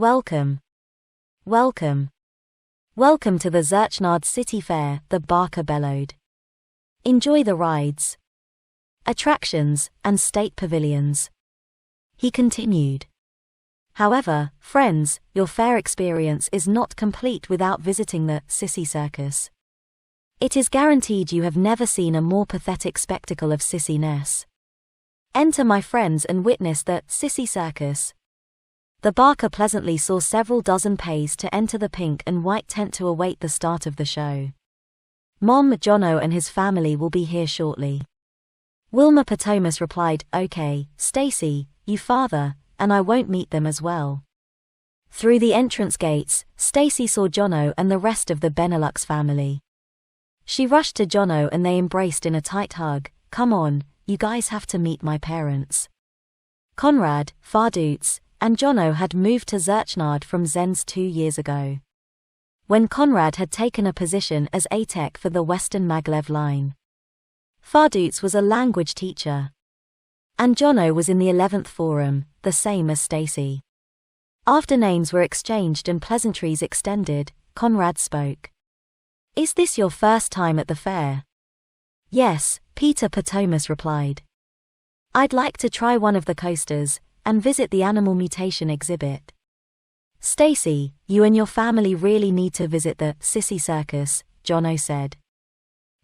Welcome. Welcome. Welcome to the Zerchnard City Fair, the barker bellowed. Enjoy the rides, attractions, and state pavilions. He continued. However, friends, your fair experience is not complete without visiting the Sissy Circus. It is guaranteed you have never seen a more pathetic spectacle of sissiness. Enter, my friends, and witness the Sissy Circus. The barker pleasantly saw several dozen pays to enter the pink and white tent to await the start of the show. Mom, Jono and his family will be here shortly. Wilma Potomas replied, Okay, Stacy, you father, and I won't meet them as well. Through the entrance gates, Stacy saw Jono and the rest of the Benelux family. She rushed to Jono and they embraced in a tight hug. Come on, you guys have to meet my parents. Conrad, Fardoots, and Jono had moved to Zerchnard from Zenz 2 years ago, when Conrad had taken a position as ATEC for the Western Maglev line. Fardoots was a language teacher, and Jono was in the 11th Forum, the same as Stacy. After names were exchanged and pleasantries extended, Conrad spoke. Is this your first time at the fair? Yes, Peter Potomas replied. I'd like to try one of the coasters and visit the animal mutation exhibit. Stacy, you and your family really need to visit the Sissy Circus, Jono said.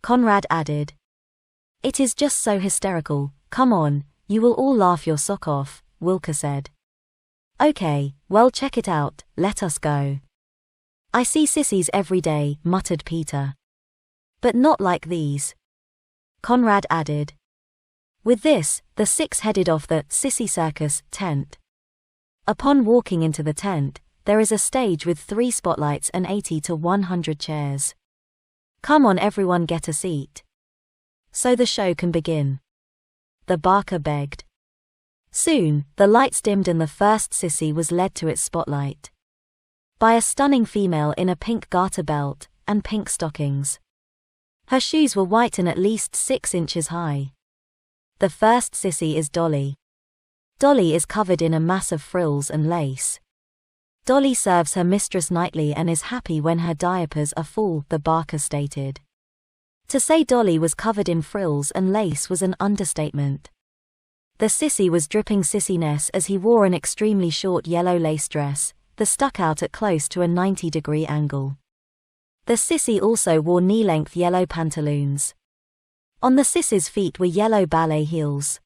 Conrad added. It is just so hysterical, come on, you will all laugh your sock off, Wilka said. Okay, well check it out, let us go. I see sissies every day, muttered Peter. But not like these. Conrad added. With this, the six headed off the Sissy Circus tent. Upon walking into the tent, there is a stage with 3 spotlights and 80 to 100 chairs. Come on everyone, get a seat, so the show can begin, the barker begged. Soon, the lights dimmed and the first sissy was led to its spotlight by a stunning female in a pink garter belt and pink stockings. Her shoes were white and at least 6 inches high. The first sissy is Dolly. Dolly is covered in a mass of frills and lace. Dolly serves her mistress nightly and is happy when her diapers are full, the barker stated. To say Dolly was covered in frills and lace was an understatement. The sissy was dripping sissiness as he wore an extremely short yellow lace dress that stuck out at close to a 90-degree angle. The sissy also wore knee-length yellow pantaloons. On the sissy's feet were yellow ballet heels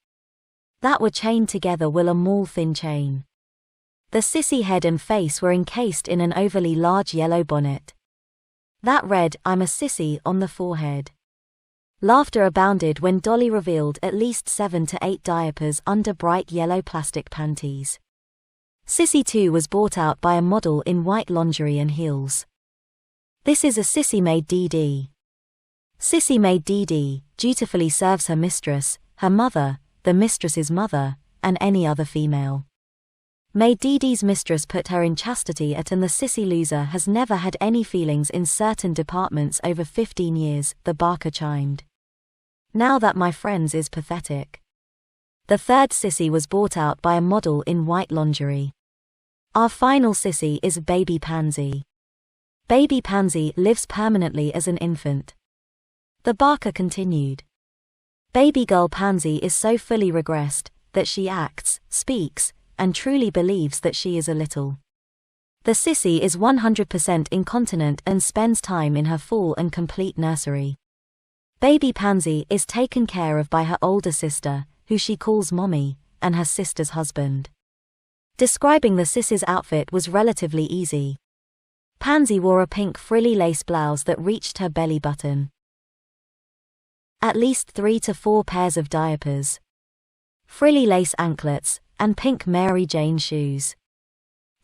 that were chained together with a mall thin chain. The sissy head and face were encased in an overly large yellow bonnet that read, I'm a sissy, on the forehead. Laughter abounded when Dolly revealed at least 7 to 8 diapers under bright yellow plastic panties. Sissy 2 was brought out by a model in white lingerie and heels. This is a sissy maid DD. Sissy maid DD dutifully serves her mistress, her mother, the mistress's mother, and any other female. Maid DD's mistress put her in chastity at, and the sissy loser has never had any feelings in certain departments over 15 years, the barker chimed. Now that, my friends, is pathetic. The third sissy was brought out by a model in white lingerie. Our final sissy is Baby Pansy. Baby Pansy lives permanently as an infant. The barker continued. Baby girl Pansy is so fully regressed that she acts, speaks, and truly believes that she is a little. The sissy is 100% incontinent and spends time in her full and complete nursery. Baby Pansy is taken care of by her older sister, who she calls Mommy, and her sister's husband. Describing the sissy's outfit was relatively easy. Pansy wore a pink frilly lace blouse that reached her belly button. At least 3 to 4 pairs of diapers, frilly lace anklets, and pink Mary Jane shoes.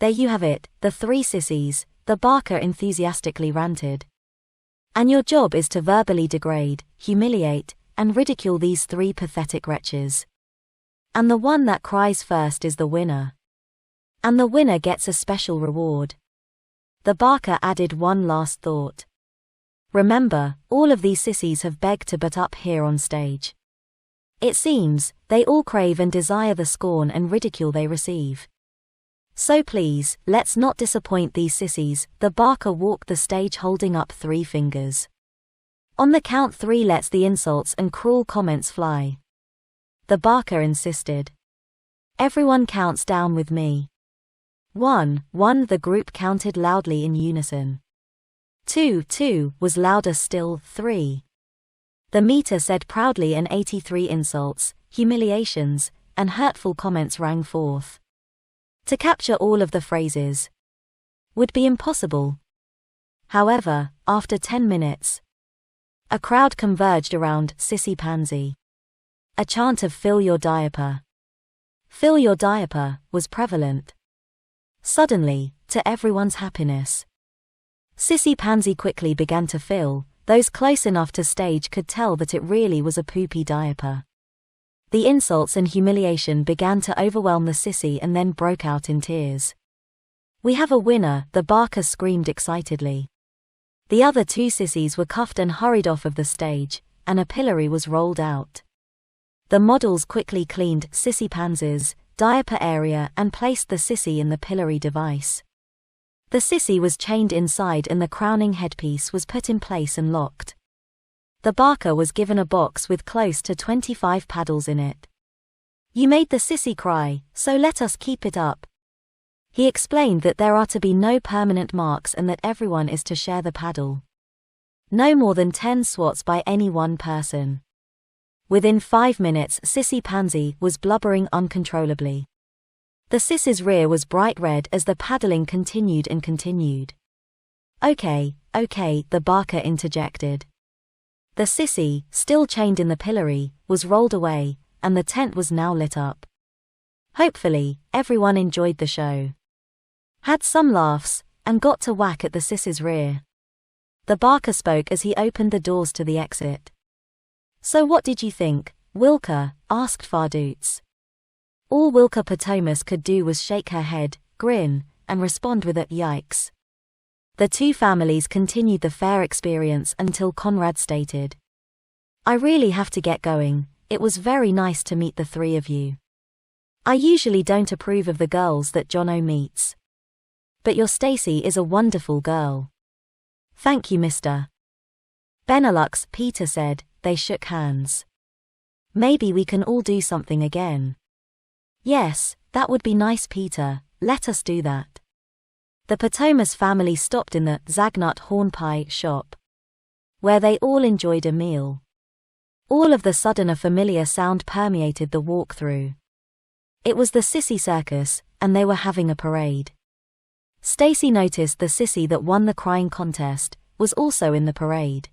There you have it, the 3 sissies, the barker enthusiastically ranted. And your job is to verbally degrade, humiliate, and ridicule these 3 pathetic wretches. And the one that cries first is the winner. And the winner gets a special reward. The barker added one last thought. Remember, all of these sissies have begged to butt up here on stage. It seems, they all crave and desire the scorn and ridicule they receive. So please, let's not disappoint these sissies. The barker walked the stage holding up 3 fingers. On the count 3, let's the insults and cruel comments fly. The barker insisted. Everyone counts down with me. 1, 1, the group counted loudly in unison. 2, 2, was louder still. 3. The meter said proudly, and 83 insults, humiliations, and hurtful comments rang forth. To capture all of the phrases would be impossible. However, after 10 minutes, a crowd converged around Sissy Pansy. A chant of "Fill your diaper, fill your diaper" was prevalent. Suddenly, to everyone's happiness, Sissy Pansy quickly began to fill. Those close enough to stage could tell that it really was a poopy diaper. The insults and humiliation began to overwhelm the sissy and then broke out in tears. "We have a winner," the barker screamed excitedly. The other 2 sissies were cuffed and hurried off of the stage, and a pillory was rolled out. The models quickly cleaned Sissy Pansy's diaper area and placed the sissy in the pillory device. The sissy was chained inside and the crowning headpiece was put in place and locked. The barker was given a box with close to 25 paddles in it. "You made the sissy cry, so let us keep it up." He explained that there are to be no permanent marks and that everyone is to share the paddle. No more than 10 swats by any one person. Within 5 minutes, Sissy Pansy was blubbering uncontrollably. The sissy's rear was bright red as the paddling continued and continued. Okay, the barker interjected. The sissy, still chained in the pillory, was rolled away, and the tent was now lit up. Hopefully, everyone enjoyed the show, had some laughs, and got to whack at the sissy's rear. The barker spoke as he opened the doors to the exit. "So what did you think, Wilka?" asked Fardoots. All Wilka Potomas could do was shake her head, grin, and respond with a "yikes." The 2 families continued the fair experience until Conrad stated, "I really have to get going. It was very nice to meet the 3 of you. I usually don't approve of the girls that Jono meets, but your Stacy is a wonderful girl." "Thank you, Mr. Benelux," Peter said. They shook hands. "Maybe we can all do something again." "Yes, that would be nice, Peter. Let us do that." The Potomas family stopped in the Zagnut Horn Pie shop, where they all enjoyed a meal. All of the sudden a familiar sound permeated the walk-through. It was the Sissy Circus, and they were having a parade. Stacy noticed the sissy that won the crying contest was also in the parade.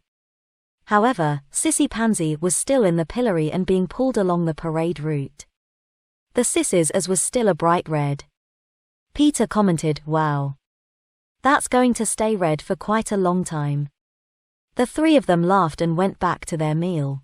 However, Sissy Pansy was still in the pillory and being pulled along the parade route. The sissy's as was still a bright red. Peter commented, "Wow. That's going to stay red for quite a long time." The 3 of them laughed and went back to their meal.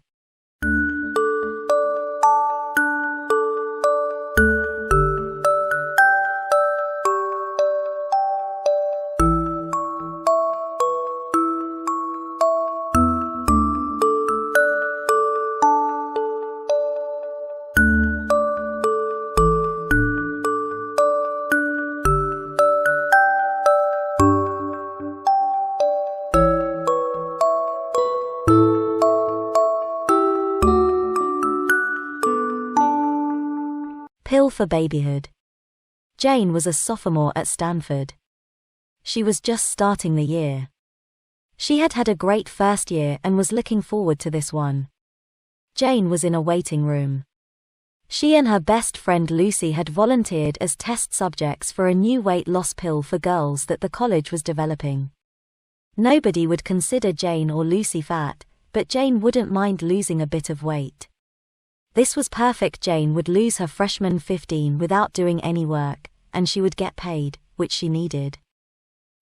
Pill for babyhood. Jane was a sophomore at Stanford. She was just starting the year. She had had a great first year and was looking forward to this one. Jane was in a waiting room. She and her best friend Lucy had volunteered as test subjects for a new weight loss pill for girls that the college was developing. Nobody would consider Jane or Lucy fat, but Jane wouldn't mind losing a bit of weight. This was perfect. Jane would lose her freshman 15 without doing any work, and she would get paid, which she needed.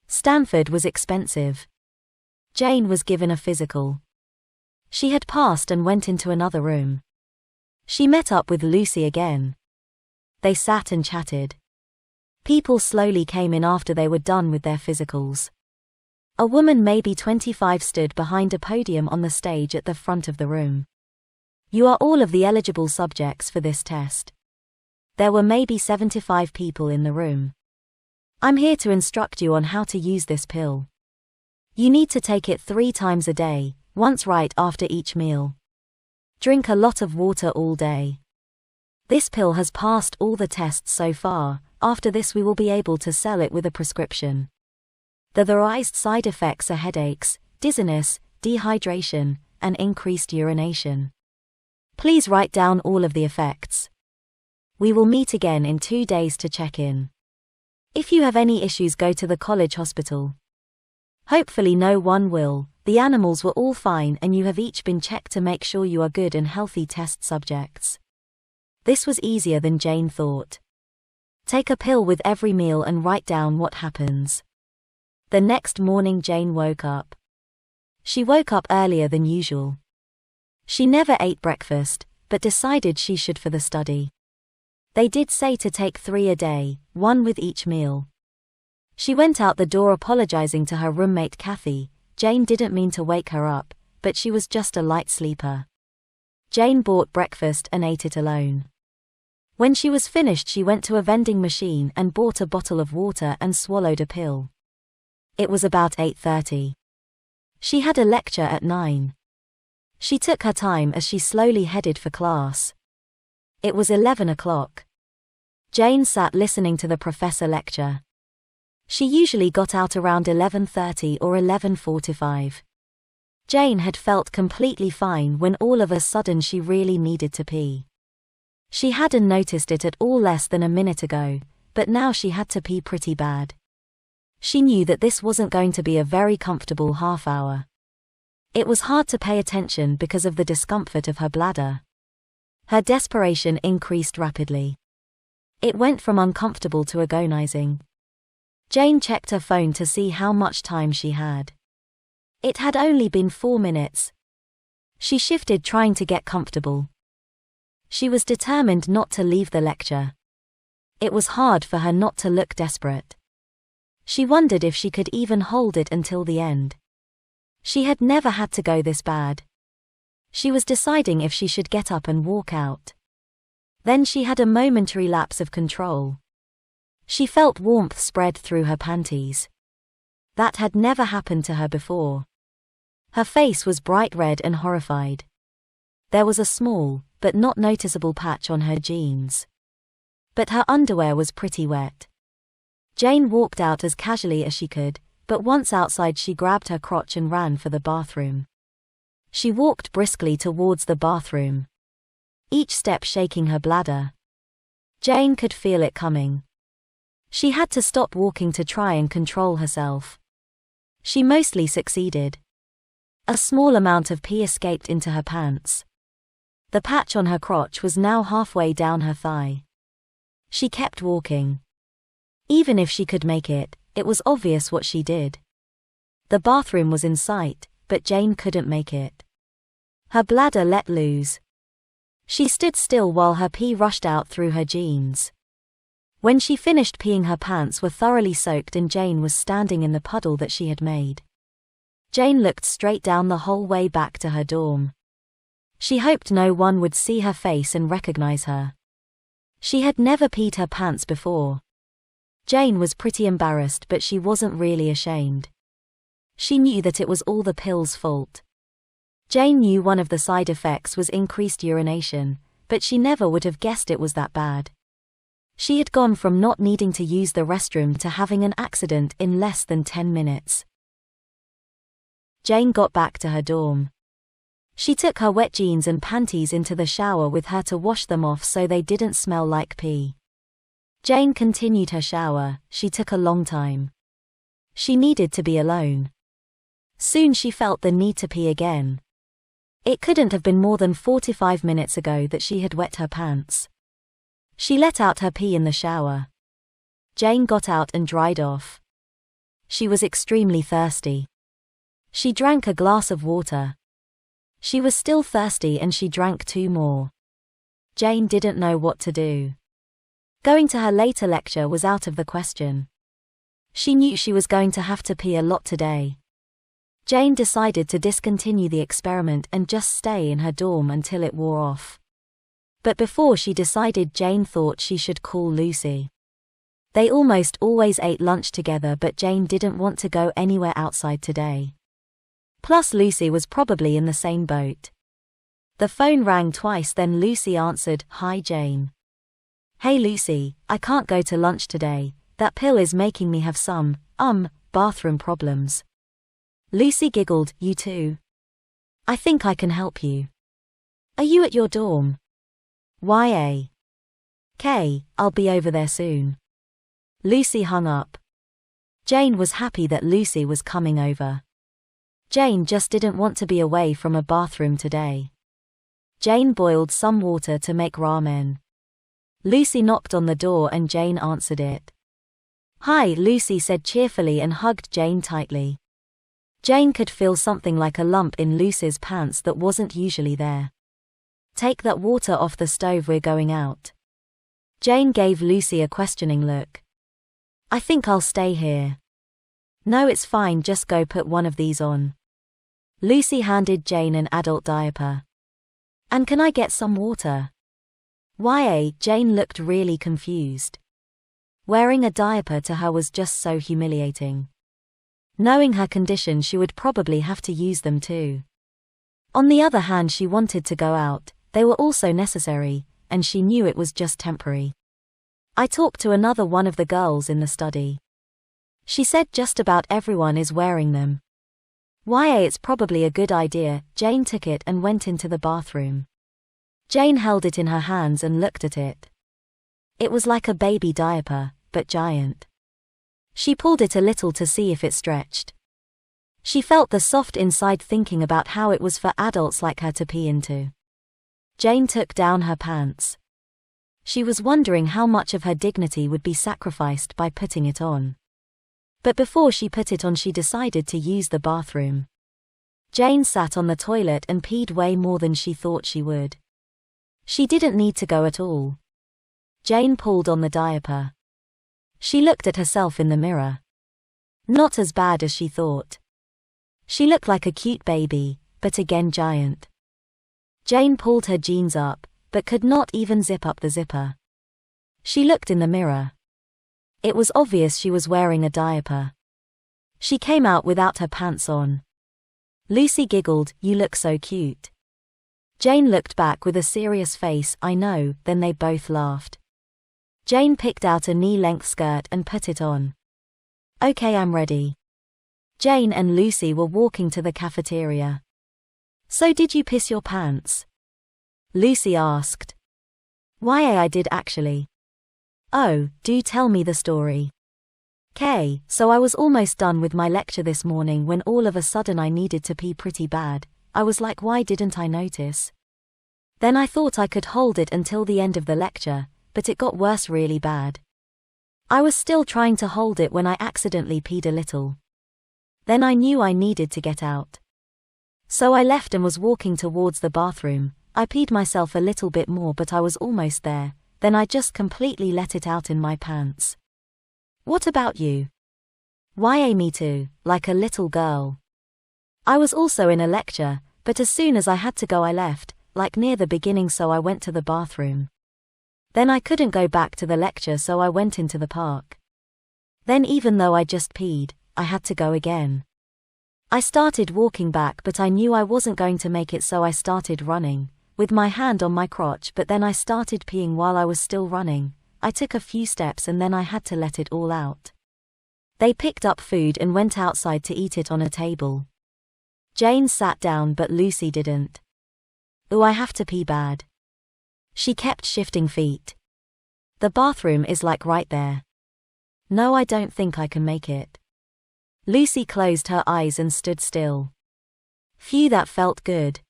Stanford was expensive. Jane was given a physical. She had passed and went into another room. She met up with Lucy again. They sat and chatted. People slowly came in after they were done with their physicals. A woman maybe 25 stood behind a podium on the stage at the front of the room. "You are all of the eligible subjects for this test." There were maybe 75 people in the room. I'm here to instruct you on how to use this pill. You need to take it 3 times a day, once right after each meal. Drink a lot of water all day. This pill has passed all the tests so far. After this we will be able to sell it with a prescription. The authorized side effects are headaches, dizziness, dehydration, and increased urination. Please write down all of the effects. We will meet again in 2 days to check in. If you have any issues, go to the college hospital. Hopefully no one will. The animals were all fine and you have each been checked to make sure you are good and healthy test subjects. This was easier than Jane thought. Take a pill with every meal and write down what happens. The next morning Jane woke up. She woke up earlier than usual. She never ate breakfast, but decided she should for the study. They did say to take 3 a day, 1 with each meal. She went out the door apologizing to her roommate Kathy. Jane didn't mean to wake her up, but she was just a light sleeper. Jane bought breakfast and ate it alone. When she was finished, she went to a vending machine and bought a bottle of water and swallowed a pill. It was about 8:30. She had a lecture at 9. She took her time as she slowly headed for class. It was 11 o'clock. Jane sat listening to the professor lecture. She usually got out around 11:30 or 11:45. Jane had felt completely fine when all of a sudden she really needed to pee. She hadn't noticed it at all less than a minute ago, but now she had to pee pretty bad. She knew that this wasn't going to be a very comfortable half hour. It was hard to pay attention because of the discomfort of her bladder. Her desperation increased rapidly. It went from uncomfortable to agonizing. Jane checked her phone to see how much time she had. It had only been 4 minutes. She shifted, trying to get comfortable. She was determined not to leave the lecture. It was hard for her not to look desperate. She wondered if she could even hold it until the end. She had never had to go this bad. She was deciding if she should get up and walk out. Then she had a momentary lapse of control. She felt warmth spread through her panties. That had never happened to her before. Her face was bright red and horrified. There was a small, but not noticeable patch on her jeans. But her underwear was pretty wet. Jane walked out as casually as she could, but once outside she grabbed her crotch and ran for the bathroom. She walked briskly towards the bathroom, each step shaking her bladder. Jane could feel it coming. She had to stop walking to try and control herself. She mostly succeeded. A small amount of pee escaped into her pants. The patch on her crotch was now halfway down her thigh. She kept walking. Even if she could make it, it was obvious what she did. The bathroom was in sight, but Jane couldn't make it. Her bladder let loose. She stood still while her pee rushed out through her jeans. When she finished peeing, her pants were thoroughly soaked and Jane was standing in the puddle that she had made. Jane looked straight down the whole way back to her dorm. She hoped no one would see her face and recognize her. She had never peed her pants before. Jane was pretty embarrassed, but she wasn't really ashamed. She knew that it was all the pill's fault. Jane knew one of the side effects was increased urination, but she never would have guessed it was that bad. She had gone from not needing to use the restroom to having an accident in less than 10 minutes. Jane got back to her dorm. She took her wet jeans and panties into the shower with her to wash them off so they didn't smell like pee. Jane continued her shower. She took a long time. She needed to be alone. Soon she felt the need to pee again. It couldn't have been more than 45 minutes ago that she had wet her pants. She let out her pee in the shower. Jane got out and dried off. She was extremely thirsty. She drank a glass of water. She was still thirsty and she drank 2 more. Jane didn't know what to do. Going to her later lecture was out of the question. She knew she was going to have to pee a lot today. Jane decided to discontinue the experiment and just stay in her dorm until it wore off. But before she decided, Jane thought she should call Lucy. They almost always ate lunch together, but Jane didn't want to go anywhere outside today. Plus Lucy was probably in the same boat. The phone rang twice, then Lucy answered. Hi Jane. Hey Lucy, I can't go to lunch today. That pill is making me have some, bathroom problems. Lucy giggled. You too? I think I can help you. Are you at your dorm? YA. I'll be over there soon. Lucy hung up. Jane was happy that Lucy was coming over. Jane just didn't want to be away from a bathroom today. Jane boiled some water to make ramen. Lucy knocked on the door and Jane answered it. Hi, Lucy said cheerfully and hugged Jane tightly. Jane could feel something like a lump in Lucy's pants that wasn't usually there. Take that water off the stove, we're going out. Jane gave Lucy a questioning look. I think I'll stay here. No, it's fine, just go put one of these on. Lucy handed Jane an adult diaper. And can I get some water? YA. Jane looked really confused. Wearing a diaper to her was just so humiliating. Knowing her condition, she would probably have to use them too. On the other hand, she wanted to go out, they were also necessary, and she knew it was just temporary. I talked to another one of the girls in the study. She said just about everyone is wearing them. YA. It's probably a good idea. Jane took it and went into the bathroom. Jane held it in her hands and looked at it. It was like a baby diaper, but giant. She pulled it a little to see if it stretched. She felt the soft inside, thinking about how it was for adults like her to pee into. Jane took down her pants. She was wondering how much of her dignity would be sacrificed by putting it on. But before she put it on, she decided to use the bathroom. Jane sat on the toilet and peed way more than she thought she would. She didn't need to go at all. Jane pulled on the diaper. She looked at herself in the mirror. Not as bad as she thought. She looked like a cute baby, but again giant. Jane pulled her jeans up, but could not even zip up the zipper. She looked in the mirror. It was obvious she was wearing a diaper. She came out without her pants on. Lucy giggled. You look so cute. Jane looked back with a serious face. I know. Then they both laughed. Jane picked out a knee-length skirt and put it on. Okay, I'm ready. Jane and Lucy were walking to the cafeteria. So did you piss your pants? Lucy asked. YA. I did actually. Oh, do tell me the story. So I was almost done with my lecture this morning when all of a sudden I needed to pee pretty bad. I was like, why didn't I notice? Then I thought I could hold it until the end of the lecture, but it got worse really bad. I was still trying to hold it when I accidentally peed a little. Then I knew I needed to get out. So I left and was walking towards the bathroom. I peed myself a little bit more, but I was almost there. Then I just completely let it out in my pants. What about you? YA. Me too, like a little girl. I was also in a lecture, but as soon as I had to go I left, like near the beginning, so I went to the bathroom. Then I couldn't go back to the lecture, so I went into the park. Then even though I just peed, I had to go again. I started walking back, but I knew I wasn't going to make it, so I started running, with my hand on my crotch, but then I started peeing while I was still running. I took a few steps and then I had to let it all out. They picked up food and went outside to eat it on a table. Jane sat down, but Lucy didn't. Ooh, I have to pee bad. She kept shifting feet. The bathroom is like right there. No, I don't think I can make it. Lucy closed her eyes and stood still. Phew, that felt good.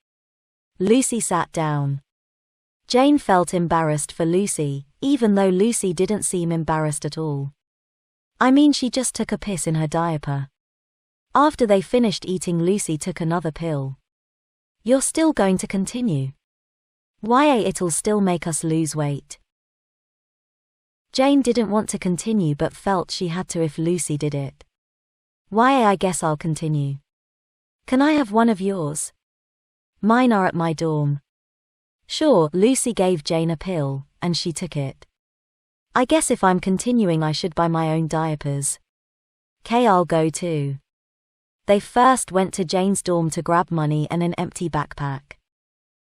Lucy sat down. Jane felt embarrassed for Lucy, even though Lucy didn't seem embarrassed at all. I mean, she just took a piss in her diaper. After they finished eating, Lucy took another pill. You're still going to continue? YA. It'll still make us lose weight. Jane didn't want to continue but felt she had to if Lucy did it. YA. I guess I'll continue. Can I have one of yours? Mine are at my dorm. Sure. Lucy gave Jane a pill, and she took it. I guess if I'm continuing I should buy my own diapers. "'Kay, I'll go too." They first went to Jane's dorm to grab money and an empty backpack.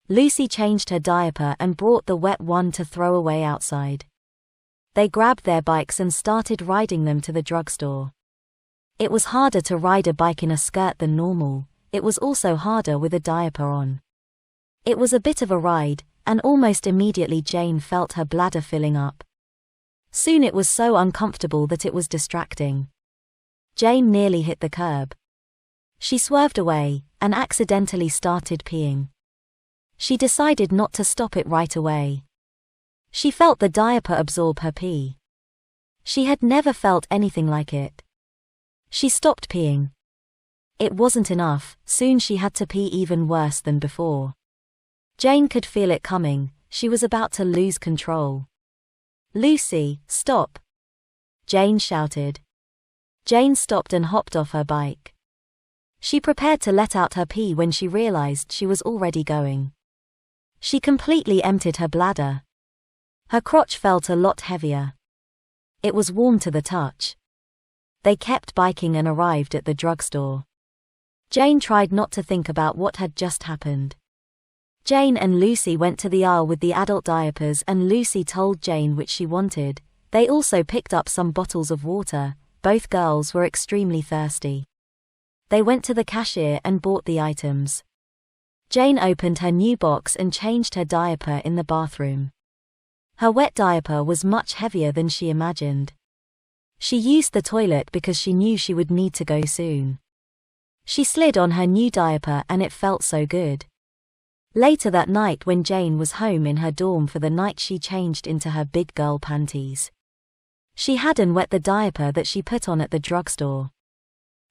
Lucy changed her diaper and brought the wet one to throw away outside. They grabbed their bikes and started riding them to the drugstore. It was harder to ride a bike in a skirt than normal. It was also harder with a diaper on. It was a bit of a ride, and almost immediately Jane felt her bladder filling up. Soon it was so uncomfortable that it was distracting. Jane nearly hit the curb. She swerved away, and accidentally started peeing. She decided not to stop it right away. She felt the diaper absorb her pee. She had never felt anything like it. She stopped peeing. It wasn't enough, soon she had to pee even worse than before. Jane could feel it coming, she was about to lose control. "Lucy, stop!" Jane shouted. Jane stopped and hopped off her bike. She prepared to let out her pee when she realized she was already going. She completely emptied her bladder. Her crotch felt a lot heavier. It was warm to the touch. They kept biking and arrived at the drugstore. Jane tried not to think about what had just happened. Jane and Lucy went to the aisle with the adult diapers and Lucy told Jane which she wanted. They also picked up some bottles of water. Both girls were extremely thirsty. They went to the cashier and bought the items. Jane opened her new box and changed her diaper in the bathroom. Her wet diaper was much heavier than she imagined. She used the toilet because she knew she would need to go soon. She slid on her new diaper and it felt so good. Later that night when Jane was home in her dorm for the night, she changed into her big girl panties. She hadn't wet the diaper that she put on at the drugstore.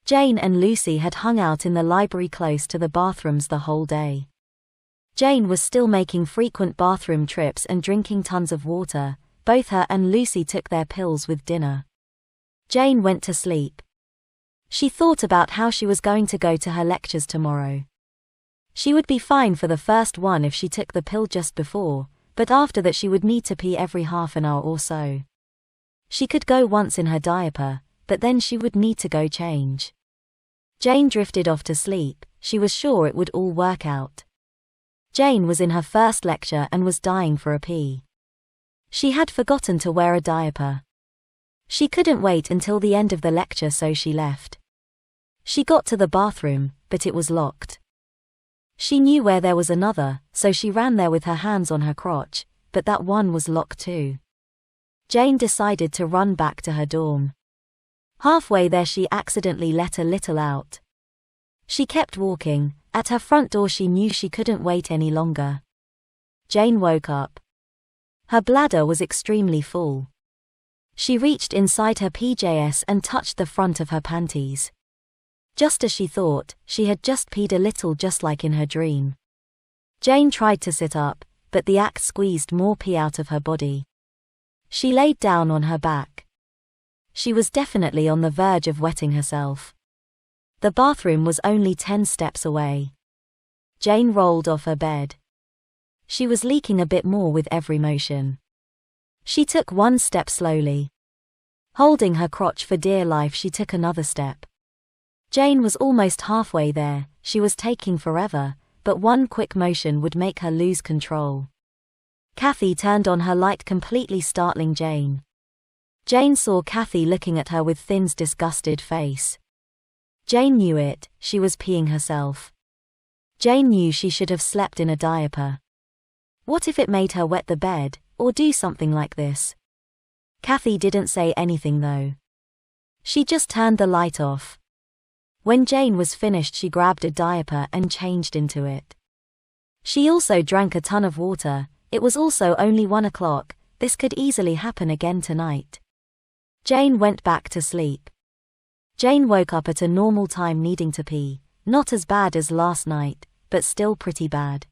Jane and Lucy had hung out in the library close to the bathrooms the whole day. Jane was still making frequent bathroom trips and drinking tons of water. Both her and Lucy took their pills with dinner. Jane went to sleep. She thought about how she was going to go to her lectures tomorrow. She would be fine for the first one if she took the pill just before, but after that she would need to pee every half an hour or so. She could go once in her diaper, but then she would need to go change. Jane drifted off to sleep. She was sure it would all work out. Jane was in her first lecture and was dying for a pee. She had forgotten to wear a diaper. She couldn't wait until the end of the lecture, so she left. She got to the bathroom, but it was locked. She knew where there was another, so she ran there with her hands on her crotch, but that one was locked too. Jane decided to run back to her dorm. Halfway there she accidentally let a little out. She kept walking. At her front door she knew she couldn't wait any longer. Jane woke up. Her bladder was extremely full. She reached inside her PJs and touched the front of her panties. Just as she thought, she had just peed a little, just like in her dream. Jane tried to sit up, but the act squeezed more pee out of her body. She laid down on her back. She was definitely on the verge of wetting herself. The bathroom was only 10 steps away. Jane rolled off her bed. She was leaking a bit more with every motion. She took one step slowly. Holding her crotch for dear life, she took another step. Jane was almost halfway there. She was taking forever, but one quick motion would make her lose control. Kathy turned on her light, completely startling Jane. Jane saw Kathy looking at her with Thin's disgusted face. Jane knew it, she was peeing herself. Jane knew she should have slept in a diaper. What if it made her wet the bed, or do something like this? Kathy didn't say anything though. She just turned the light off. When Jane was finished, she grabbed a diaper and changed into it. She also drank a ton of water. It was also only 1 o'clock, this could easily happen again tonight. Jane went back to sleep. Jane woke up at a normal time, needing to pee, not as bad as last night, but still pretty bad.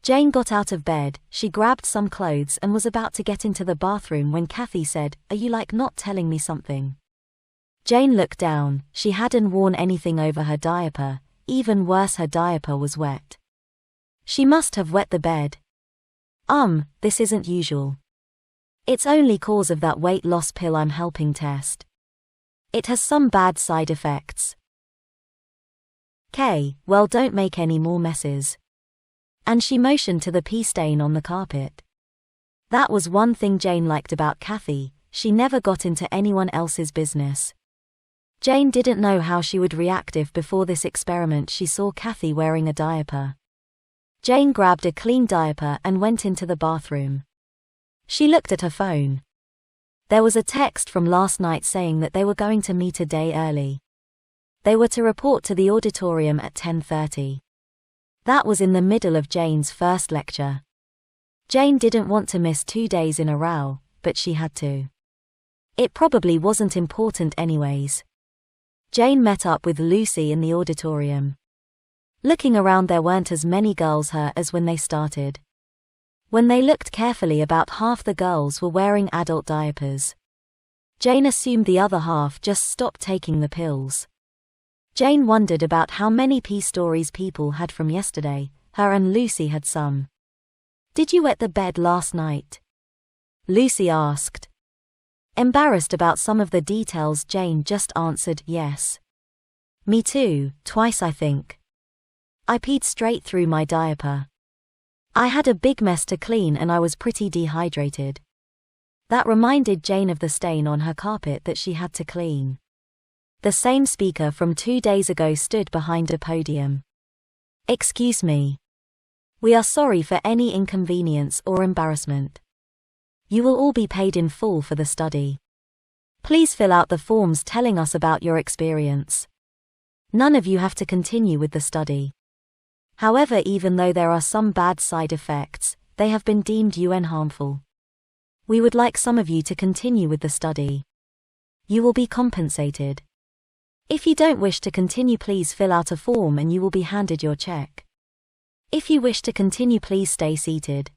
Jane got out of bed, she grabbed some clothes and was about to get into the bathroom when Kathy said, "Are you not telling me something?" Jane looked down. She hadn't worn anything over her diaper. Even worse, her diaper was wet. She must have wet the bed. This isn't usual. It's only cause of that weight loss pill I'm helping test. It has some bad side effects. Well, don't make any more messes. And she motioned to the pee stain on the carpet. That was one thing Jane liked about Kathy, she never got into anyone else's business. Jane didn't know how she would react if before this experiment she saw Kathy wearing a diaper. Jane grabbed a clean diaper and went into the bathroom. She looked at her phone. There was a text from last night saying that they were going to meet a day early. They were to report to the auditorium at 10:30. That was in the middle of Jane's first lecture. Jane didn't want to miss 2 days in a row, but she had to. It probably wasn't important anyways. Jane met up with Lucy in the auditorium. Looking around, there weren't as many girls here as when they started. When they looked carefully, about half the girls were wearing adult diapers. Jane assumed the other half just stopped taking the pills. Jane wondered about how many pee stories people had from yesterday. Her and Lucy had some. "Did you wet the bed last night?" Lucy asked. Embarrassed about some of the details, Jane just answered, "Yes. Me too, twice I think. I peed straight through my diaper. I had a big mess to clean and I was pretty dehydrated." That reminded Jane of the stain on her carpet that she had to clean. The same speaker from 2 days ago stood behind a podium. "Excuse me. We are sorry for any inconvenience or embarrassment. You will all be paid in full for the study. Please fill out the forms telling us about your experience. None of you have to continue with the study. However, even though there are some bad side effects, they have been deemed unharmful. We would like some of you to continue with the study. You will be compensated. If you don't wish to continue, please fill out a form and you will be handed your check. If you wish to continue, please stay seated."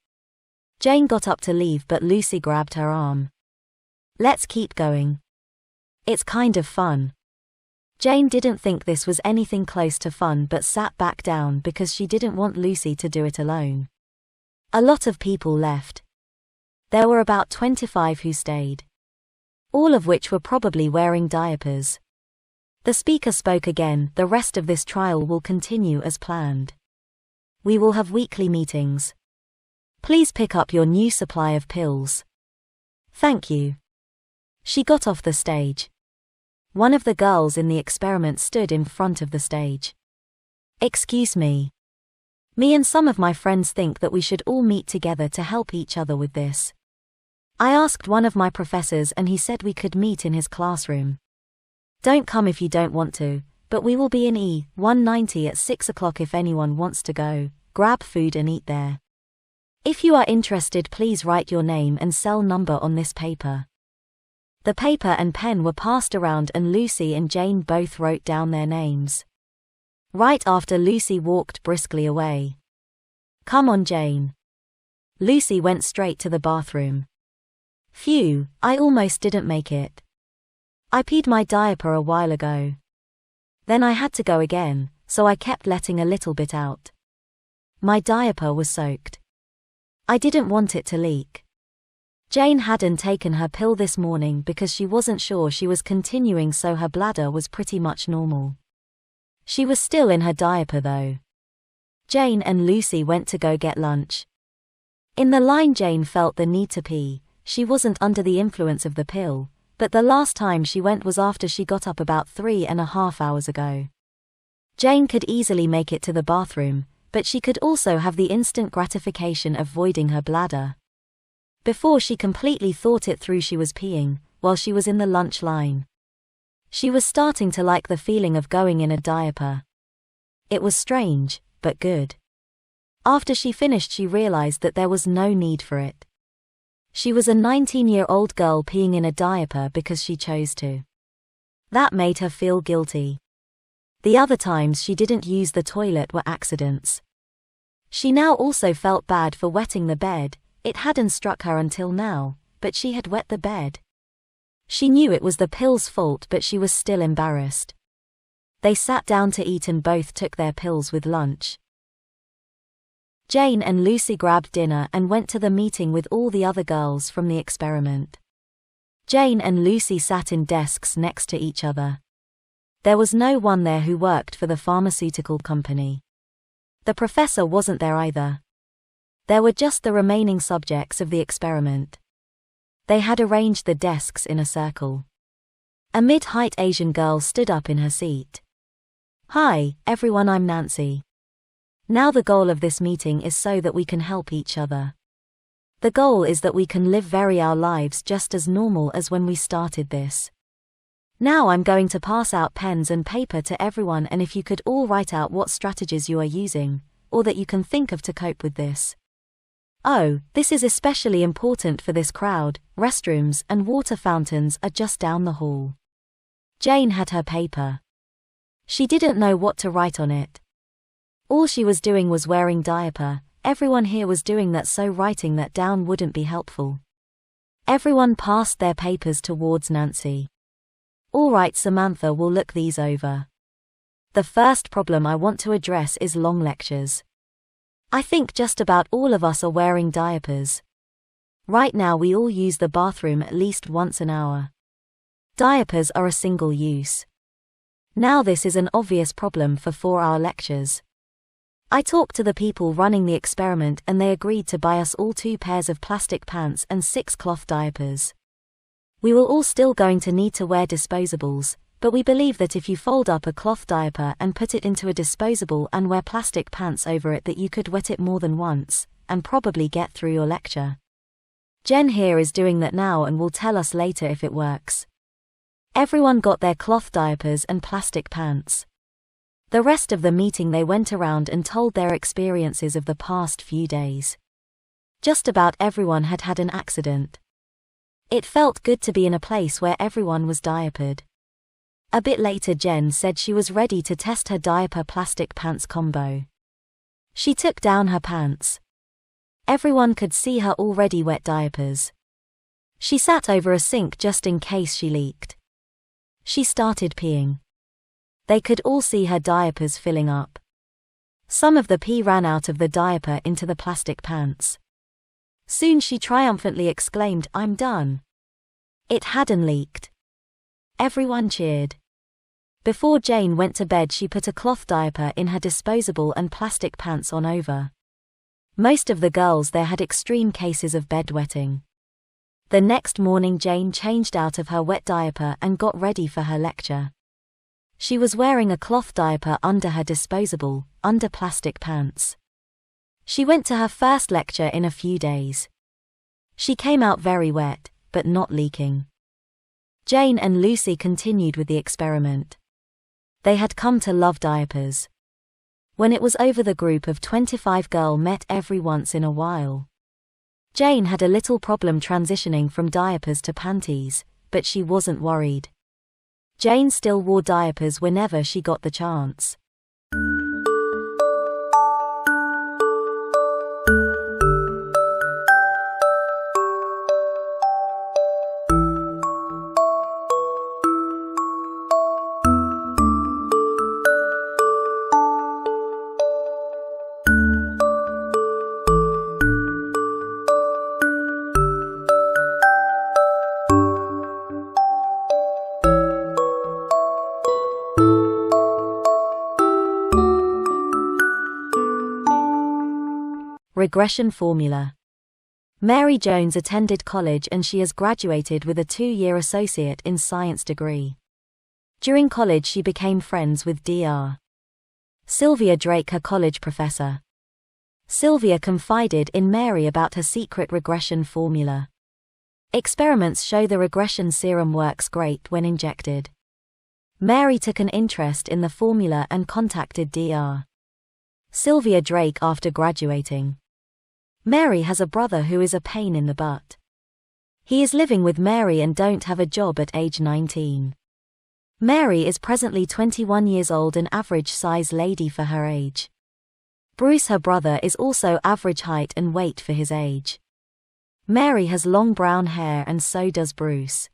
Jane got up to leave, but Lucy grabbed her arm. "Let's keep going. It's kind of fun." Jane didn't think this was anything close to fun, but sat back down because she didn't want Lucy to do it alone. A lot of people left. There were about 25 who stayed. All of which were probably wearing diapers. The speaker spoke again. "The rest of this trial will continue as planned. We will have weekly meetings. Please pick up your new supply of pills. Thank you." She got off the stage. One of the girls in the experiment stood in front of the stage. "Excuse me. Me and some of my friends think that we should all meet together to help each other with this. I asked one of my professors and he said we could meet in his classroom. Don't come if you don't want to, but we will be in E190 at 6 o'clock if anyone wants to go. Grab food and eat there. If you are interested, please write your name and cell number on this paper." The paper and pen were passed around and Lucy and Jane both wrote down their names. Right after, Lucy walked briskly away. "Come on, Jane." Lucy went straight to the bathroom. "Phew, I almost didn't make it. I peed my diaper a while ago. Then I had to go again, so I kept letting a little bit out. My diaper was soaked. I didn't want it to leak." Jane hadn't taken her pill this morning because she wasn't sure she was continuing, so her bladder was pretty much normal. She was still in her diaper though. Jane and Lucy went to go get lunch. In the line, Jane felt the need to pee. She wasn't under the influence of the pill, but the last time she went was after she got up about 3.5 hours ago. Jane could easily make it to the bathroom, but she could also have the instant gratification of voiding her bladder. Before she completely thought it through, she was peeing while she was in the lunch line. She was starting to like the feeling of going in a diaper. It was strange, but good. After she finished, she realized that there was no need for it. She was a 19-year-old girl peeing in a diaper because she chose to. That made her feel guilty. The other times she didn't use the toilet were accidents. She now also felt bad for wetting the bed. It hadn't struck her until now, but she had wet the bed. She knew it was the pill's fault, but she was still embarrassed. They sat down to eat and both took their pills with lunch. Jane and Lucy grabbed dinner and went to the meeting with all the other girls from the experiment. Jane and Lucy sat in desks next to each other. There was no one there who worked for the pharmaceutical company. The professor wasn't there either. There were just the remaining subjects of the experiment. They had arranged the desks in a circle. A mid-height Asian girl stood up in her seat. "Hi, everyone, I'm Nancy. Now the goal of this meeting is so that we can help each other. The goal is that we can live our lives just as normal as when we started this. Now I'm going to pass out pens and paper to everyone, and if you could all write out what strategies you are using, or that you can think of to cope with this. Oh, this is especially important for this crowd. Restrooms and water fountains are just down the hall." Jane had her paper. She didn't know what to write on it. All she was doing was wearing diaper. Everyone here was doing that, so writing that down wouldn't be helpful. Everyone passed their papers towards Nancy. "All right, Samantha will look these over. The first problem I want to address is long lectures. I think just about all of us are wearing diapers. Right now we all use the bathroom at least once an hour. Diapers are a single use. Now this is an obvious problem for 4-hour lectures. I talked to the people running the experiment and they agreed to buy us all 2 pairs of plastic pants and 6 cloth diapers. We will all still going to need to wear disposables, but we believe that if you fold up a cloth diaper and put it into a disposable and wear plastic pants over it, that you could wet it more than once, and probably get through your lecture. Jen here is doing that now and will tell us later if it works." Everyone got their cloth diapers and plastic pants. The rest of the meeting they went around and told their experiences of the past few days. Just about everyone had had an accident. It felt good to be in a place where everyone was diapered. A bit later Jen said she was ready to test her diaper plastic pants combo. She took down her pants. Everyone could see her already wet diapers. She sat over a sink just in case she leaked. She started peeing. They could all see her diapers filling up. Some of the pee ran out of the diaper into the plastic pants. Soon she triumphantly exclaimed, "I'm done." It hadn't leaked. Everyone cheered. Before Jane went to bed, she put a cloth diaper in her disposable and plastic pants on over. Most of the girls there had extreme cases of bedwetting. The next morning Jane changed out of her wet diaper and got ready for her lecture. She was wearing a cloth diaper under her disposable, under plastic pants. She went to her first lecture in a few days. She came out very wet, but not leaking. Jane and Lucy continued with the experiment. They had come to love diapers. When it was over, the group of 25 girls met every once in a while. Jane had a little problem transitioning from diapers to panties, but she wasn't worried. Jane still wore diapers whenever she got the chance. Regression Formula. Mary Jones attended college and she has graduated with a 2-year Associate in Science degree. During college she became friends with Dr. Sylvia Drake, her college professor. Sylvia confided in Mary about her secret regression formula. Experiments show the regression serum works great when injected. Mary took an interest in the formula and contacted Dr. Sylvia Drake after graduating. Mary has a brother who is a pain in the butt. He is living with Mary and don't have a job at age 19. Mary is presently 21 years old, an average size lady for her age. Bruce, her brother, is also average height and weight for his age. Mary has long brown hair and so does Bruce.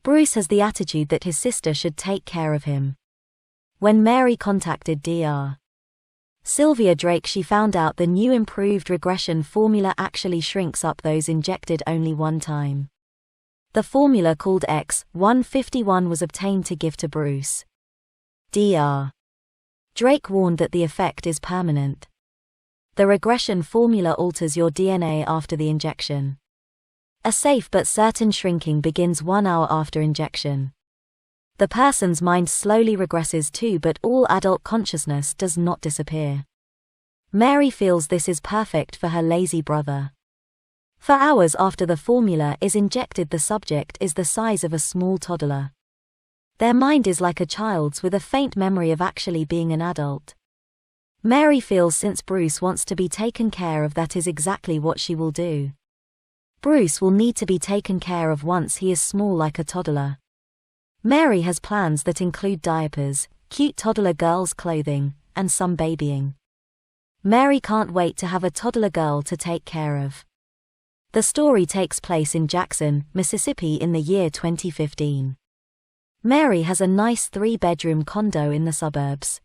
Bruce has the attitude that his sister should take care of him. When Mary contacted Dr. Sylvia Drake. She found out the new improved regression formula actually shrinks up those injected only one time. The formula, called X151, was obtained to give to Bruce. Dr. Drake warned that the effect is permanent. The regression formula alters your DNA after the injection. A safe but certain shrinking begins 1 hour after injection. The person's mind slowly regresses too, but all adult consciousness does not disappear. Mary feels this is perfect for her lazy brother. For hours after the formula is injected, the subject is the size of a small toddler. Their mind is like a child's, with a faint memory of actually being an adult. Mary feels since Bruce wants to be taken care of, that is exactly what she will do. Bruce will need to be taken care of once he is small, like a toddler. Mary has plans that include diapers, cute toddler girls' clothing, and some babying. Mary can't wait to have a toddler girl to take care of. The story takes place in Jackson, Mississippi in the year 2015. Mary has a nice 3-bedroom condo in the suburbs.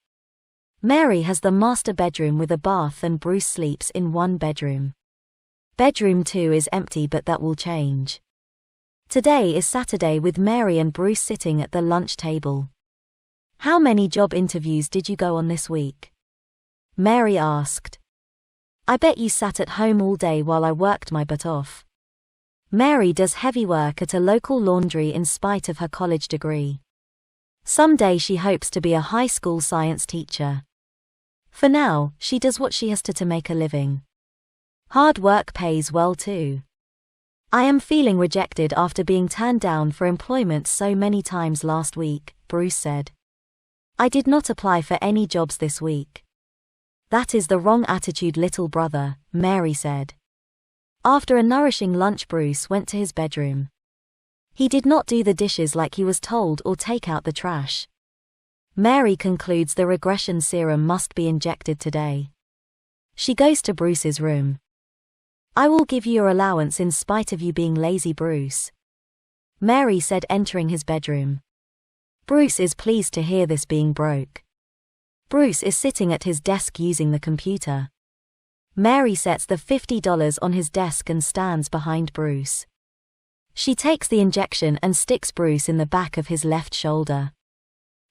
Mary has the master bedroom with a bath, and Bruce sleeps in 1 bedroom. Bedroom 2 is empty, but that will change. Today is Saturday, with Mary and Bruce sitting at the lunch table. "How many job interviews did you go on this week?" Mary asked. "I bet you sat at home all day while I worked my butt off." Mary does heavy work at a local laundry in spite of her college degree. Someday she hopes to be a high school science teacher. For now, she does what she has to make a living. Hard work pays well too. "I am feeling rejected after being turned down for employment so many times last week," Bruce said. "I did not apply for any jobs this week." "That is the wrong attitude, little brother," Mary said. After a nourishing lunch, Bruce went to his bedroom. He did not do the dishes like he was told or take out the trash. Mary concludes the regression serum must be injected today. She goes to Bruce's room. "I will give you your allowance in spite of you being lazy, Bruce," Mary said, entering his bedroom. Bruce is pleased to hear this, being broke. Bruce is sitting at his desk using the computer. Mary sets the $50 on his desk and stands behind Bruce. She takes the injection and sticks Bruce in the back of his left shoulder.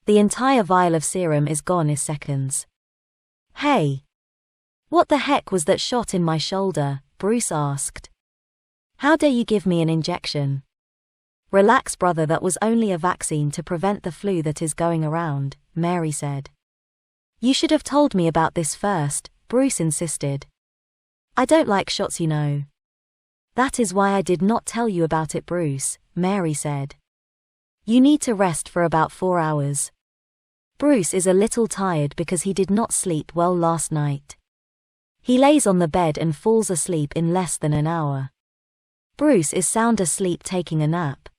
The entire vial of serum is gone in seconds. "Hey! What the heck was that shot in my shoulder?" Bruce asked. "How dare you give me an injection?" "Relax, brother, that was only a vaccine to prevent the flu that is going around," Mary said. "You should have told me about this first," Bruce insisted. "I don't like shots, you know." "That is why I did not tell you about it, Bruce," Mary said. "You need to rest for about 4 hours." Bruce is a little tired because he did not sleep well last night. He lays on the bed and falls asleep in less than an hour. Bruce is sound asleep, taking a nap.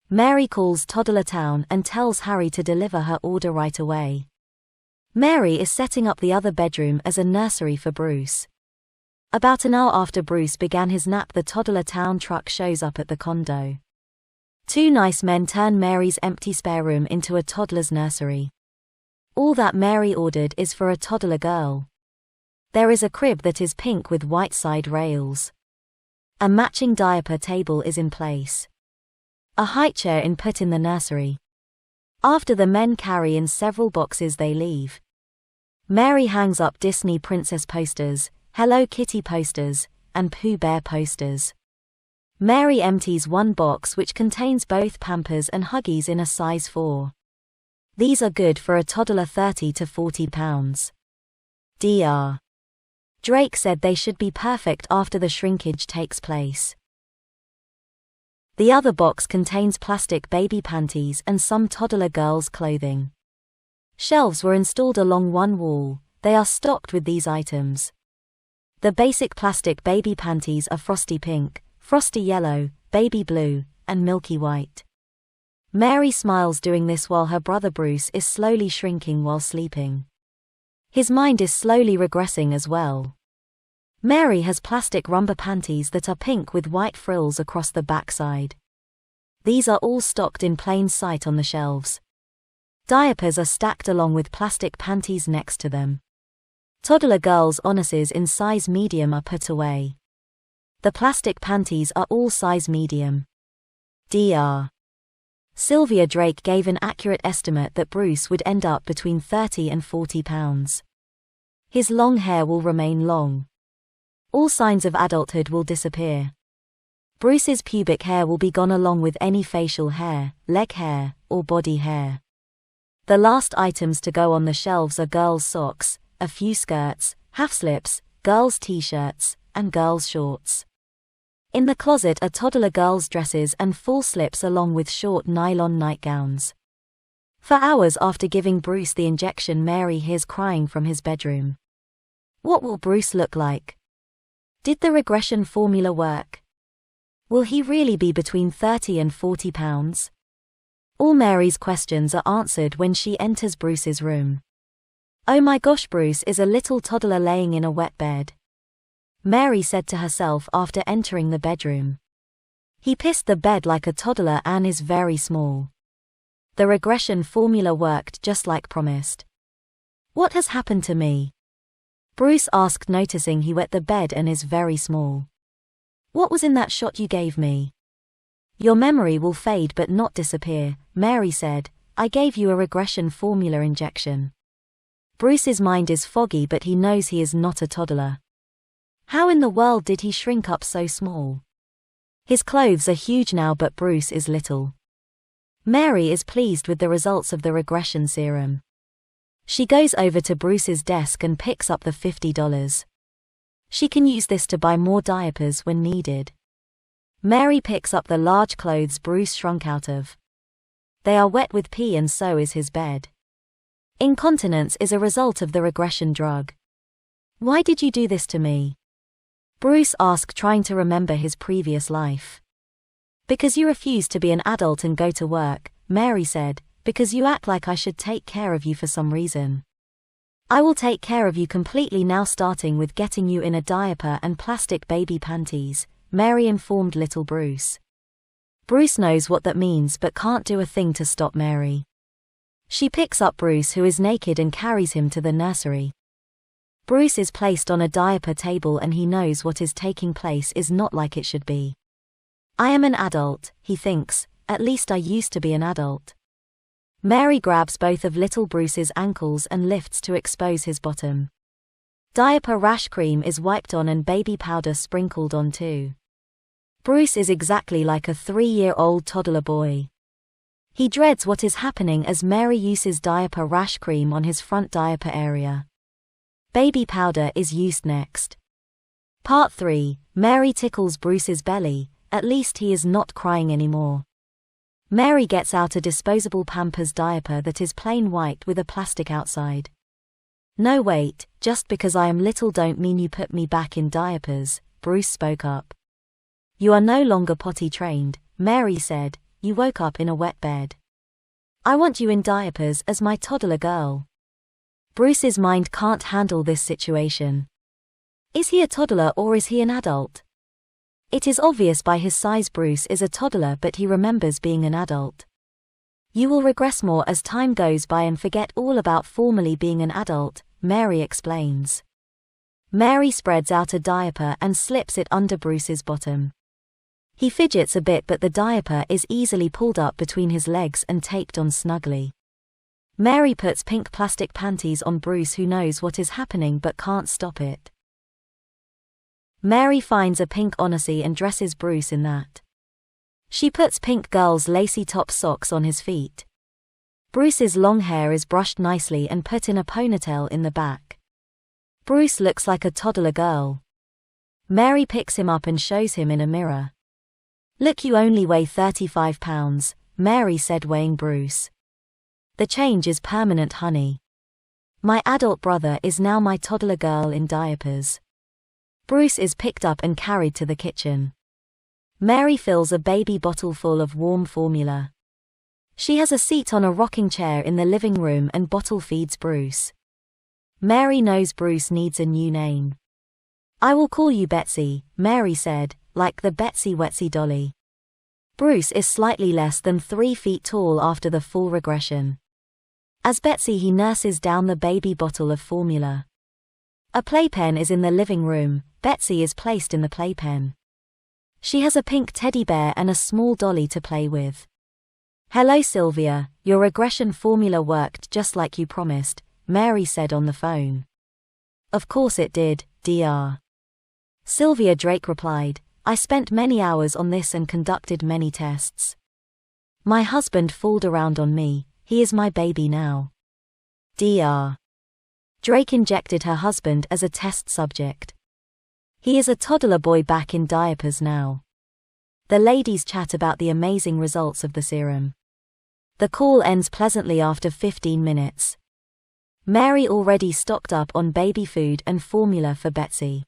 Mary calls Toddler Town and tells Harry to deliver her order right away. Mary is setting up the other bedroom as a nursery for Bruce. About an hour after Bruce began his nap, the Toddler Town truck shows up at the condo. 2 nice men turn Mary's empty spare room into a toddler's nursery. All that Mary ordered is for a toddler girl. There is a crib that is pink with white side rails. A matching diaper table is in place. A high chair is put in the nursery. After the men carry in several boxes, they leave. Mary hangs up Disney princess posters, Hello Kitty posters, and Pooh Bear posters. Mary empties 1 box which contains both Pampers and Huggies in a size 4. These are good for a toddler, 30 to 40 pounds. Dr. Drake said they should be perfect after the shrinkage takes place. The other box contains plastic baby panties and some toddler girls' clothing. Shelves were installed along one wall. They are stocked with these items. The basic plastic baby panties are frosty pink, frosty yellow, baby blue, and milky white. Mary smiles doing this while her brother Bruce is slowly shrinking while sleeping. His mind is slowly regressing as well. Mary has plastic rumba panties that are pink with white frills across the backside. These are all stocked in plain sight on the shelves. Diapers are stacked along with plastic panties next to them. Toddler girls' onuses in size medium are put away. The plastic panties are all size medium. Dr. Sylvia Drake gave an accurate estimate that Bruce would end up between 30 and 40 pounds. His long hair will remain long. All signs of adulthood will disappear. Bruce's pubic hair will be gone along with any facial hair, leg hair, or body hair. The last items to go on the shelves are girls' socks, a few skirts, half-slips, girls' t-shirts, and girls' shorts. In the closet are toddler girls' dresses and full slips along with short nylon nightgowns. For hours after giving Bruce the injection, Mary hears crying from his bedroom. What will Bruce look like? Did the regression formula work? Will he really be between 30 and 40 pounds? All Mary's questions are answered when she enters Bruce's room. Oh my gosh, Bruce is a little toddler laying in a wet bed. Mary said to herself after entering the bedroom. He pissed the bed like a toddler and is very small. The regression formula worked just like promised. What has happened to me? Bruce asked, noticing he wet the bed and is very small. What was in that shot you gave me? Your memory will fade but not disappear, Mary said. I gave you a regression formula injection. Bruce's mind is foggy, but he knows he is not a toddler. How in the world did he shrink up so small? His clothes are huge now, but Bruce is little. Mary is pleased with the results of the regression serum. She goes over to Bruce's desk and picks up the $50. She can use this to buy more diapers when needed. Mary picks up the large clothes Bruce shrunk out of. They are wet with pee and so is his bed. Incontinence is a result of the regression drug. Why did you do this to me? Bruce asked, trying to remember his previous life. Because you refused to be an adult and go to work, Mary said, because you act like I should take care of you for some reason. I will take care of you completely now, starting with getting you in a diaper and plastic baby panties, Mary informed little Bruce. Bruce knows what that means but can't do a thing to stop Mary. She picks up Bruce, who is naked, and carries him to the nursery. Bruce is placed on a diaper table and he knows what is taking place is not like it should be. I am an adult, he thinks, at least I used to be an adult. Mary grabs both of little Bruce's ankles and lifts to expose his bottom. Diaper rash cream is wiped on and baby powder sprinkled on too. Bruce is exactly like a 3-year-old toddler boy. He dreads what is happening as Mary uses diaper rash cream on his front diaper area. Baby powder is used next. Part 3. Mary tickles Bruce's belly, at least he is not crying anymore. Mary gets out a disposable Pampers diaper that is plain white with a plastic outside. No wait, just because I am little don't mean you put me back in diapers, Bruce spoke up. You are no longer potty trained, Mary said. You woke up in a wet bed. I want you in diapers as my toddler girl. Bruce's mind can't handle this situation. Is he a toddler or is he an adult? It is obvious by his size Bruce is a toddler, but he remembers being an adult. You will regress more as time goes by and forget all about formerly being an adult, Mary explains. Mary spreads out a diaper and slips it under Bruce's bottom. He fidgets a bit, but the diaper is easily pulled up between his legs and taped on snugly. Mary puts pink plastic panties on Bruce, who knows what is happening but can't stop it. Mary finds a pink onesie and dresses Bruce in that. She puts pink girls' lacy top socks on his feet. Bruce's long hair is brushed nicely and put in a ponytail in the back. Bruce looks like a toddler girl. Mary picks him up and shows him in a mirror. Look, you only weigh 35 pounds, Mary said, weighing Bruce. The change is permanent, honey. My adult brother is now my toddler girl in diapers. Bruce is picked up and carried to the kitchen. Mary fills a baby bottle full of warm formula. She has a seat on a rocking chair in the living room and bottle feeds Bruce. Mary knows Bruce needs a new name. I will call you Betsy, Mary said, like the Betsy Wetsy dolly. Bruce is slightly less than 3 feet tall after the full regression. As Betsy, he nurses down the baby bottle of formula. A playpen is in the living room. Betsy is placed in the playpen. She has a pink teddy bear and a small dolly to play with. "Hello Sylvia, your regression formula worked just like you promised," Mary said on the phone. "Of course it did, Dr. Sylvia Drake replied, "I spent many hours on this and conducted many tests. My husband fooled around on me, he is my baby now." Dr. Drake injected her husband as a test subject. He is a toddler boy back in diapers now. The ladies chat about the amazing results of the serum. The call ends pleasantly after 15 minutes. Mary already stocked up on baby food and formula for Betsy.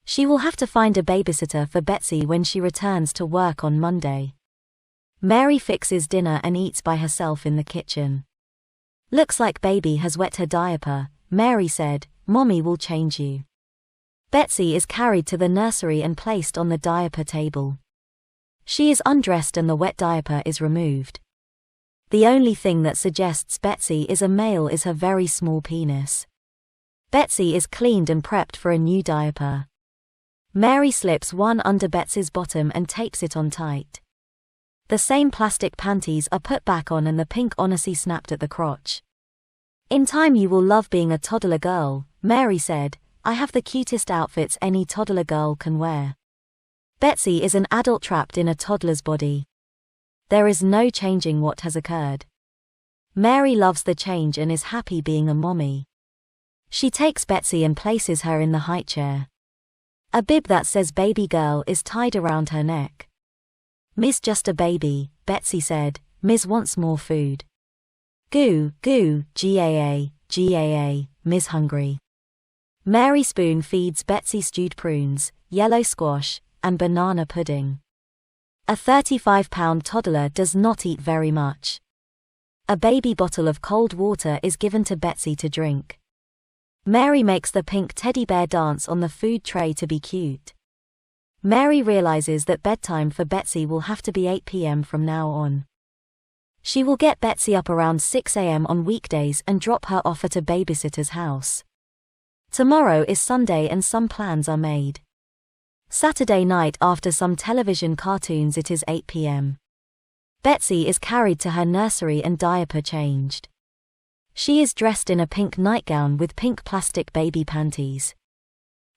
She will have to find a babysitter for Betsy when she returns to work on Monday. Mary fixes dinner and eats by herself in the kitchen. "Looks like baby has wet her diaper," Mary said. "Mommy will change you." Betsy is carried to the nursery and placed on the diaper table. She is undressed and the wet diaper is removed. The only thing that suggests Betsy is a male is her very small penis. Betsy is cleaned and prepped for a new diaper. Mary slips one under Betsy's bottom and tapes it on tight. The same plastic panties are put back on and the pink onesie snapped at the crotch. "In time you will love being a toddler girl," Mary said. "I have the cutest outfits any toddler girl can wear." Betsy is an adult trapped in a toddler's body. There is no changing what has occurred. Mary loves the change and is happy being a mommy. She takes Betsy and places her in the high chair. A bib that says baby girl is tied around her neck. "Miss just a baby," Betsy said. "Miss wants more food. Goo, goo, GAA, Miss hungry." Mary spoon feeds Betsy stewed prunes, yellow squash, and banana pudding. A 35-pound toddler does not eat very much. A baby bottle of cold water is given to Betsy to drink. Mary makes the pink teddy bear dance on the food tray to be cute. Mary realizes that bedtime for Betsy will have to be 8 p.m. from now on. She will get Betsy up around 6 a.m. on weekdays and drop her off at a babysitter's house. Tomorrow is Sunday and some plans are made. Saturday night after some television cartoons it is 8 p.m. Betsy is carried to her nursery and diaper changed. She is dressed in a pink nightgown with pink plastic baby panties.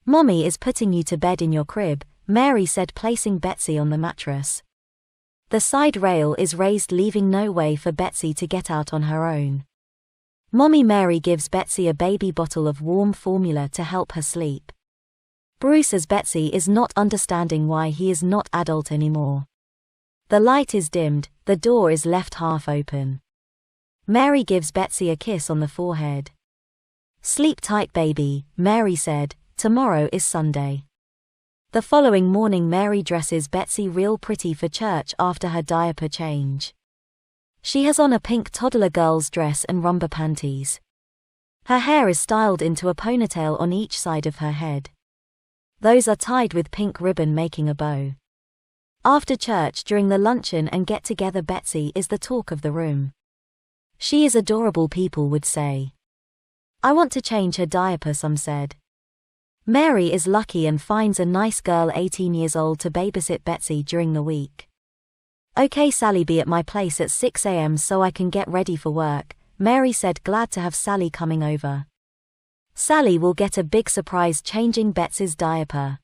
"Mommy is putting you to bed in your crib," Mary said, placing Betsy on the mattress. The side rail is raised, leaving no way for Betsy to get out on her own. Mommy Mary gives Betsy a baby bottle of warm formula to help her sleep. Bruce as Betsy is not understanding why he is not adult anymore. The light is dimmed, the door is left half open. Mary gives Betsy a kiss on the forehead. "Sleep tight baby," Mary said. "Tomorrow is Sunday." The following morning Mary dresses Betsy real pretty for church after her diaper change. She has on a pink toddler girl's dress and rumba panties. Her hair is styled into a ponytail on each side of her head. Those are tied with pink ribbon making a bow. After church during the luncheon and get-together Betsy is the talk of the room. She is adorable, people would say. "I want to change her diaper," some said. Mary is lucky and finds a nice girl 18 years old to babysit Betsy during the week. "Okay Sally, be at my place at 6 a.m. so I can get ready for work," Mary said, glad to have Sally coming over. Sally will get a big surprise changing Betsy's diaper.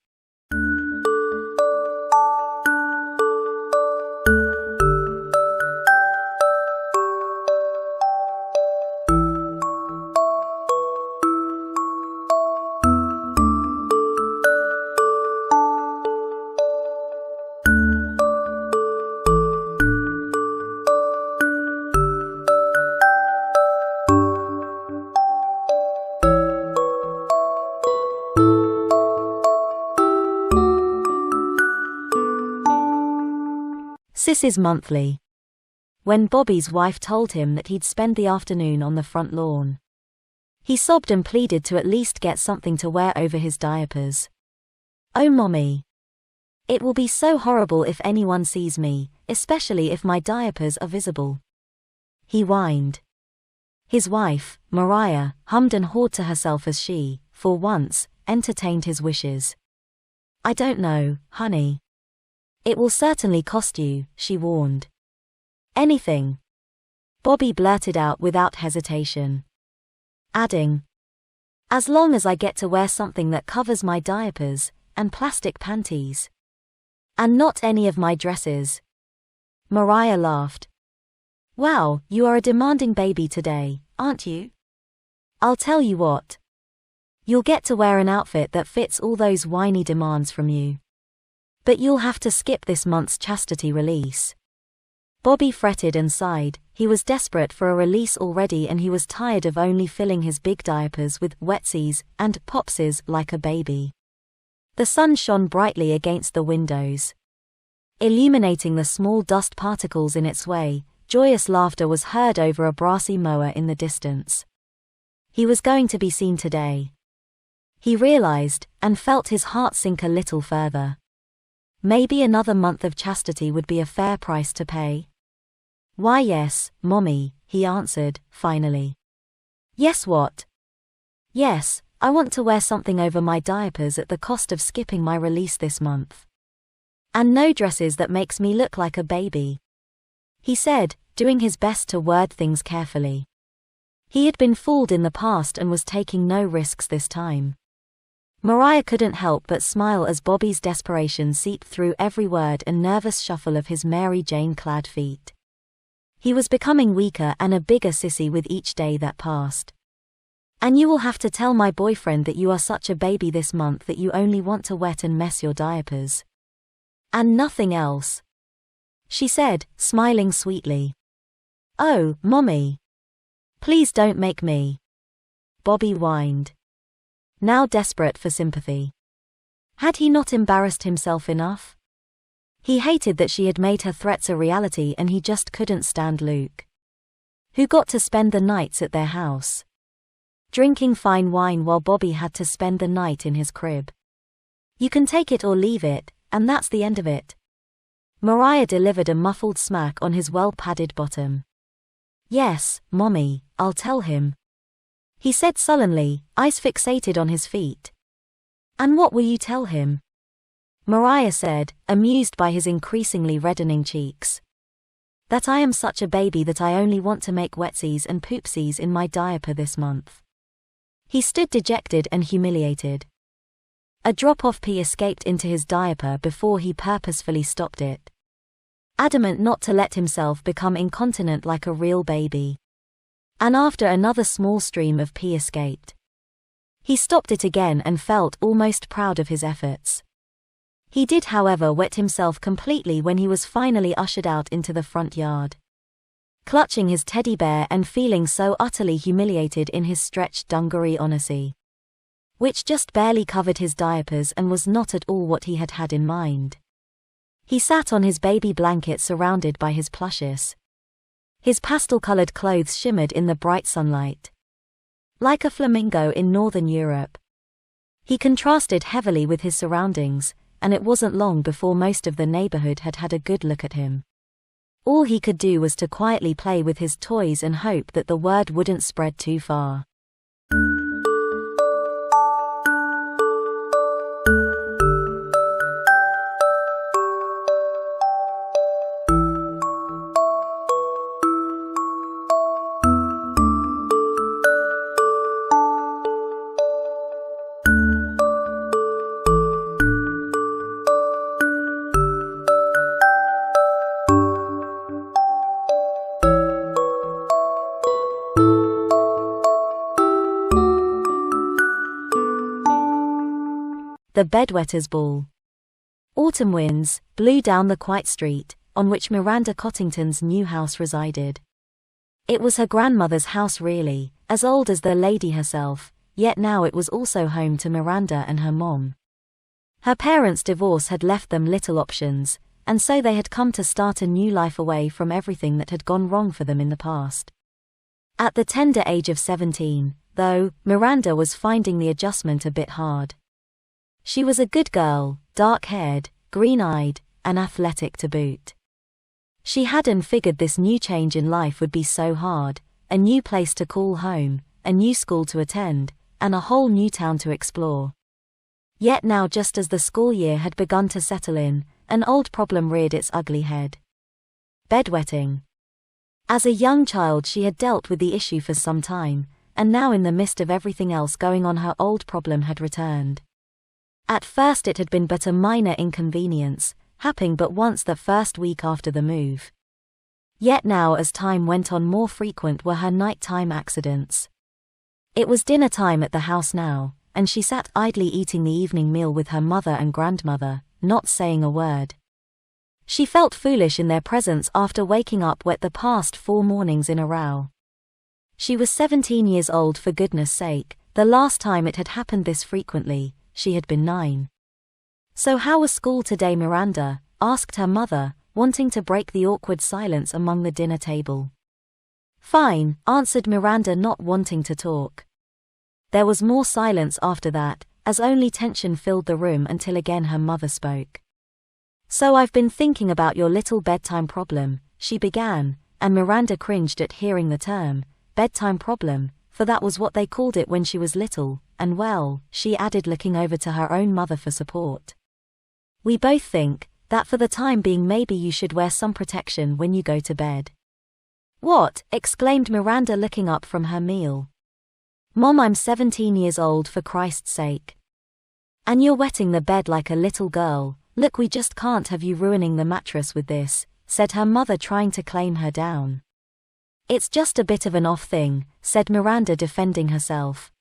Sissy Monthly. When Bobby's wife told him that he'd spend the afternoon on the front lawn, he sobbed and pleaded to at least get something to wear over his diapers. "Oh mommy. It will be so horrible if anyone sees me, especially if my diapers are visible," he whined. His wife, Mariah, hummed and hawed to herself as she, for once, entertained his wishes. "I don't know, honey. It will certainly cost you," she warned. "Anything," Bobby blurted out without hesitation, adding, "as long as I get to wear something that covers my diapers and plastic panties. And not any of my dresses." Mariah laughed. "Wow, you are a demanding baby today, aren't you? I'll tell you what. You'll get to wear an outfit that fits all those whiny demands from you. But you'll have to skip this month's chastity release." Bobby fretted and sighed. He was desperate for a release already, and he was tired of only filling his big diapers with wetsies and popsies like a baby. The sun shone brightly against the windows, illuminating the small dust particles in its way. Joyous laughter was heard over a brassy mower in the distance. He was going to be seen today, he realized, and felt his heart sink a little further. Maybe another month of chastity would be a fair price to pay. "Why yes, Mommy," he answered, finally. "Yes what?" "Yes, I want to wear something over my diapers at the cost of skipping my release this month. And no dresses that makes me look like a baby," he said, doing his best to word things carefully. He had been fooled in the past and was taking no risks this time. Mariah couldn't help but smile as Bobby's desperation seeped through every word and nervous shuffle of his Mary Jane-clad feet. He was becoming weaker and a bigger sissy with each day that passed. "And you will have to tell my boyfriend that you are such a baby this month that you only want to wet and mess your diapers. And nothing else," she said, smiling sweetly. "Oh, Mommy. Please don't make me," Bobby whined, now desperate for sympathy. Had he not embarrassed himself enough? He hated that she had made her threats a reality, and he just couldn't stand Luke, who got to spend the nights at their house, drinking fine wine while Bobby had to spend the night in his crib. "You can take it or leave it, and that's the end of it." Mariah delivered a muffled smack on his well-padded bottom. "Yes, Mommy, I'll tell him," he said sullenly, eyes fixated on his feet. "And what will you tell him?" Mariah said, amused by his increasingly reddening cheeks. "That I am such a baby that I only want to make wetsies and poopsies in my diaper this month." He stood dejected and humiliated. A drop of pee escaped into his diaper before he purposefully stopped it, adamant not to let himself become incontinent like a real baby. And after another small stream of pee escaped, he stopped it again and felt almost proud of his efforts. He did, however, wet himself completely when he was finally ushered out into the front yard, clutching his teddy bear and feeling so utterly humiliated in his stretched dungaree onacy, which just barely covered his diapers and was not at all what he had had in mind. He sat on his baby blanket surrounded by his plushes. His pastel-colored clothes shimmered in the bright sunlight, like a flamingo in Northern Europe. He contrasted heavily with his surroundings, and it wasn't long before most of the neighborhood had had a good look at him. All he could do was to quietly play with his toys and hope that the word wouldn't spread too far. The Bedwetters Ball. Autumn winds blew down the quiet street, on which Miranda Cottington's new house resided. It was her grandmother's house really, as old as the lady herself, yet now it was also home to Miranda and her mom. Her parents' divorce had left them little options, and so they had come to start a new life away from everything that had gone wrong for them in the past. At the tender age of 17, though, Miranda was finding the adjustment a bit hard. She was a good girl, dark-haired, green-eyed, and athletic to boot. She hadn't figured this new change in life would be so hard, a new place to call home, a new school to attend, and a whole new town to explore. Yet now, just as the school year had begun to settle in, an old problem reared its ugly head. Bedwetting. As a young child she had dealt with the issue for some time, and now in the midst of everything else going on her old problem had returned. At first it had been but a minor inconvenience, happening but once the first week after the move. Yet now as time went on, more frequent were her nighttime accidents. It was dinner time at the house now, and she sat idly eating the evening meal with her mother and grandmother, not saying a word. She felt foolish in their presence after waking up wet the past 4 mornings in a row. She was 17 years old, for goodness sake. The last time it had happened this frequently, she had been 9. "So how was school today, Miranda?" asked her mother, wanting to break the awkward silence among the dinner table. "Fine," answered Miranda, not wanting to talk. There was more silence after that, as only tension filled the room until again her mother spoke. "So I've been thinking about your little bedtime problem," she began, and Miranda cringed at hearing the term, bedtime problem, for that was what they called it when she was little, and well, she added, looking over to her own mother for support. "We both think that for the time being maybe you should wear some protection when you go to bed." "What?" exclaimed Miranda, looking up from her meal. "Mom, I'm 17 years old, for Christ's sake. And you're wetting the bed like a little girl. Look, we just can't have you ruining the mattress with this," said her mother, trying to calm her down. "It's just a bit of an off thing," said Miranda, defending herself.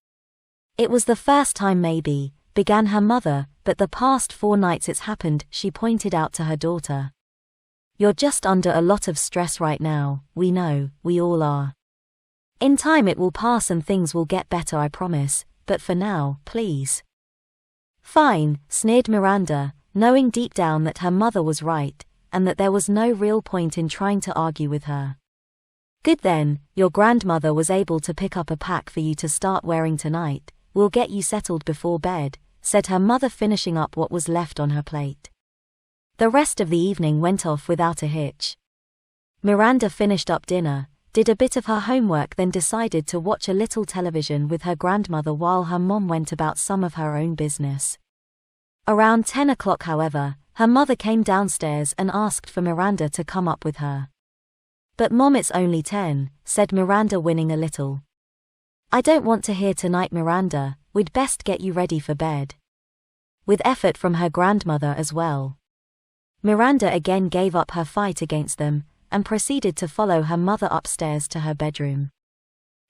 "It was the first time maybe," began her mother, "but the past 4 nights it's happened," she pointed out to her daughter. "You're just under a lot of stress right now, we know, we all are. In time it will pass and things will get better, I promise, but for now, please." "Fine," sneered Miranda, knowing deep down that her mother was right, and that there was no real point in trying to argue with her. "Good then, your grandmother was able to pick up a pack for you to start wearing tonight. We'll get you settled before bed," said her mother, finishing up what was left on her plate. The rest of the evening went off without a hitch. Miranda finished up dinner, did a bit of her homework, then decided to watch a little television with her grandmother while her mom went about some of her own business. Around 10 o'clock, however, her mother came downstairs and asked for Miranda to come up with her. "But Mom, it's only 10, said Miranda, winning a little. "I don't want to hear tonight, Miranda, we'd best get you ready for bed." With effort from her grandmother as well. Miranda again gave up her fight against them, and proceeded to follow her mother upstairs to her bedroom.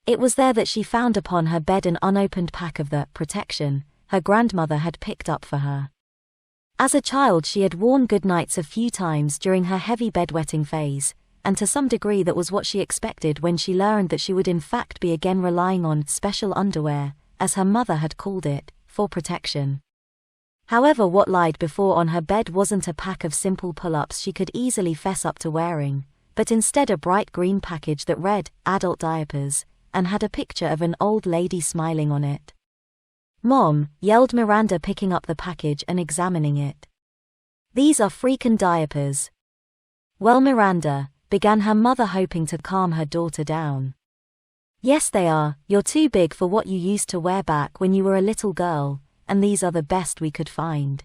It was there that she found upon her bed an unopened pack of the protection her grandmother had picked up for her. As a child she had worn good nights a few times during her heavy bedwetting phase, and to some degree that was what she expected when she learned that she would in fact be again relying on special underwear, as her mother had called it, for protection. However, what lied before on her bed wasn't a pack of simple pull-ups she could easily fess up to wearing, but instead a bright green package that read, "Adult Diapers," and had a picture of an old lady smiling on it. "Mom," yelled Miranda, picking up the package and examining it. "These are freakin' diapers." "Well, Miranda," began her mother, hoping to calm her daughter down. "Yes, they are. You're too big for what you used to wear back when you were a little girl, and these are the best we could find."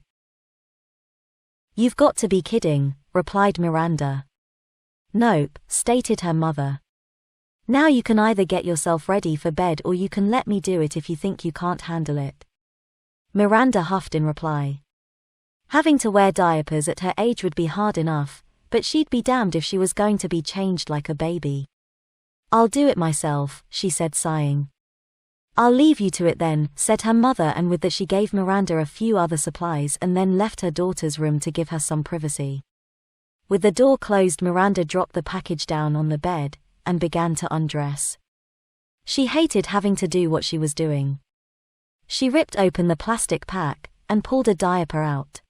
"You've got to be kidding," replied Miranda. "Nope," stated her mother. "Now you can either get yourself ready for bed or you can let me do it if you think you can't handle it." Miranda huffed in reply. Having to wear diapers at her age would be hard enough, but she'd be damned if she was going to be changed like a baby. "I'll do it myself," she said, sighing. "I'll leave you to it then," said her mother, and with that she gave Miranda a few other supplies and then left her daughter's room to give her some privacy. With the door closed, Miranda dropped the package down on the bed and began to undress. She hated having to do what she was doing. She ripped open the plastic pack and pulled a diaper out.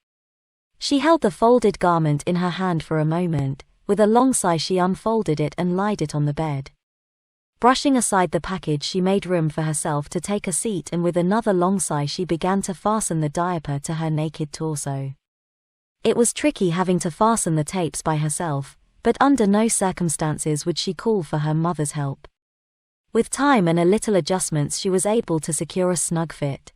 She held the folded garment in her hand for a moment. With a long sigh she unfolded it and laid it on the bed. Brushing aside the package, she made room for herself to take a seat, and with another long sigh she began to fasten the diaper to her naked torso. It was tricky having to fasten the tapes by herself, but under no circumstances would she call for her mother's help. With time and a little adjustments she was able to secure a snug fit.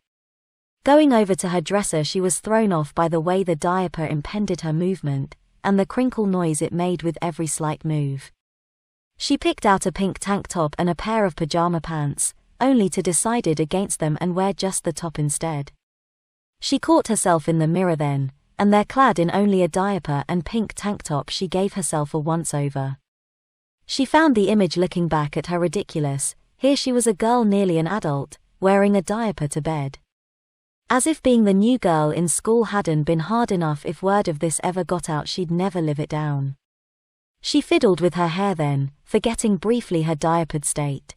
Going over to her dresser she was thrown off by the way the diaper impeded her movement, and the crinkle noise it made with every slight move. She picked out a pink tank top and a pair of pajama pants, only to decide against them and wear just the top instead. She caught herself in the mirror then, and there clad in only a diaper and pink tank top she gave herself a once-over. She found the image looking back at her ridiculous. Here she was a girl nearly an adult, wearing a diaper to bed. As if being the new girl in school hadn't been hard enough, if word of this ever got out she'd never live it down. She fiddled with her hair then, forgetting briefly her diapered state.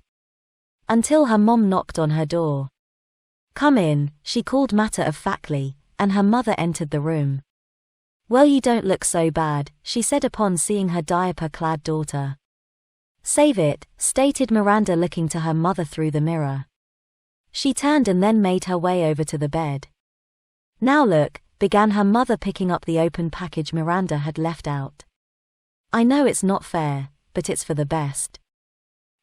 Until her mom knocked on her door. "Come in," she called matter-of-factly, and her mother entered the room. "Well, you don't look so bad," she said upon seeing her diaper-clad daughter. "Save it," stated Miranda, looking to her mother through the mirror. She turned and then made her way over to the bed. "Now look," began her mother, picking up the open package Miranda had left out. "I know it's not fair, but it's for the best,"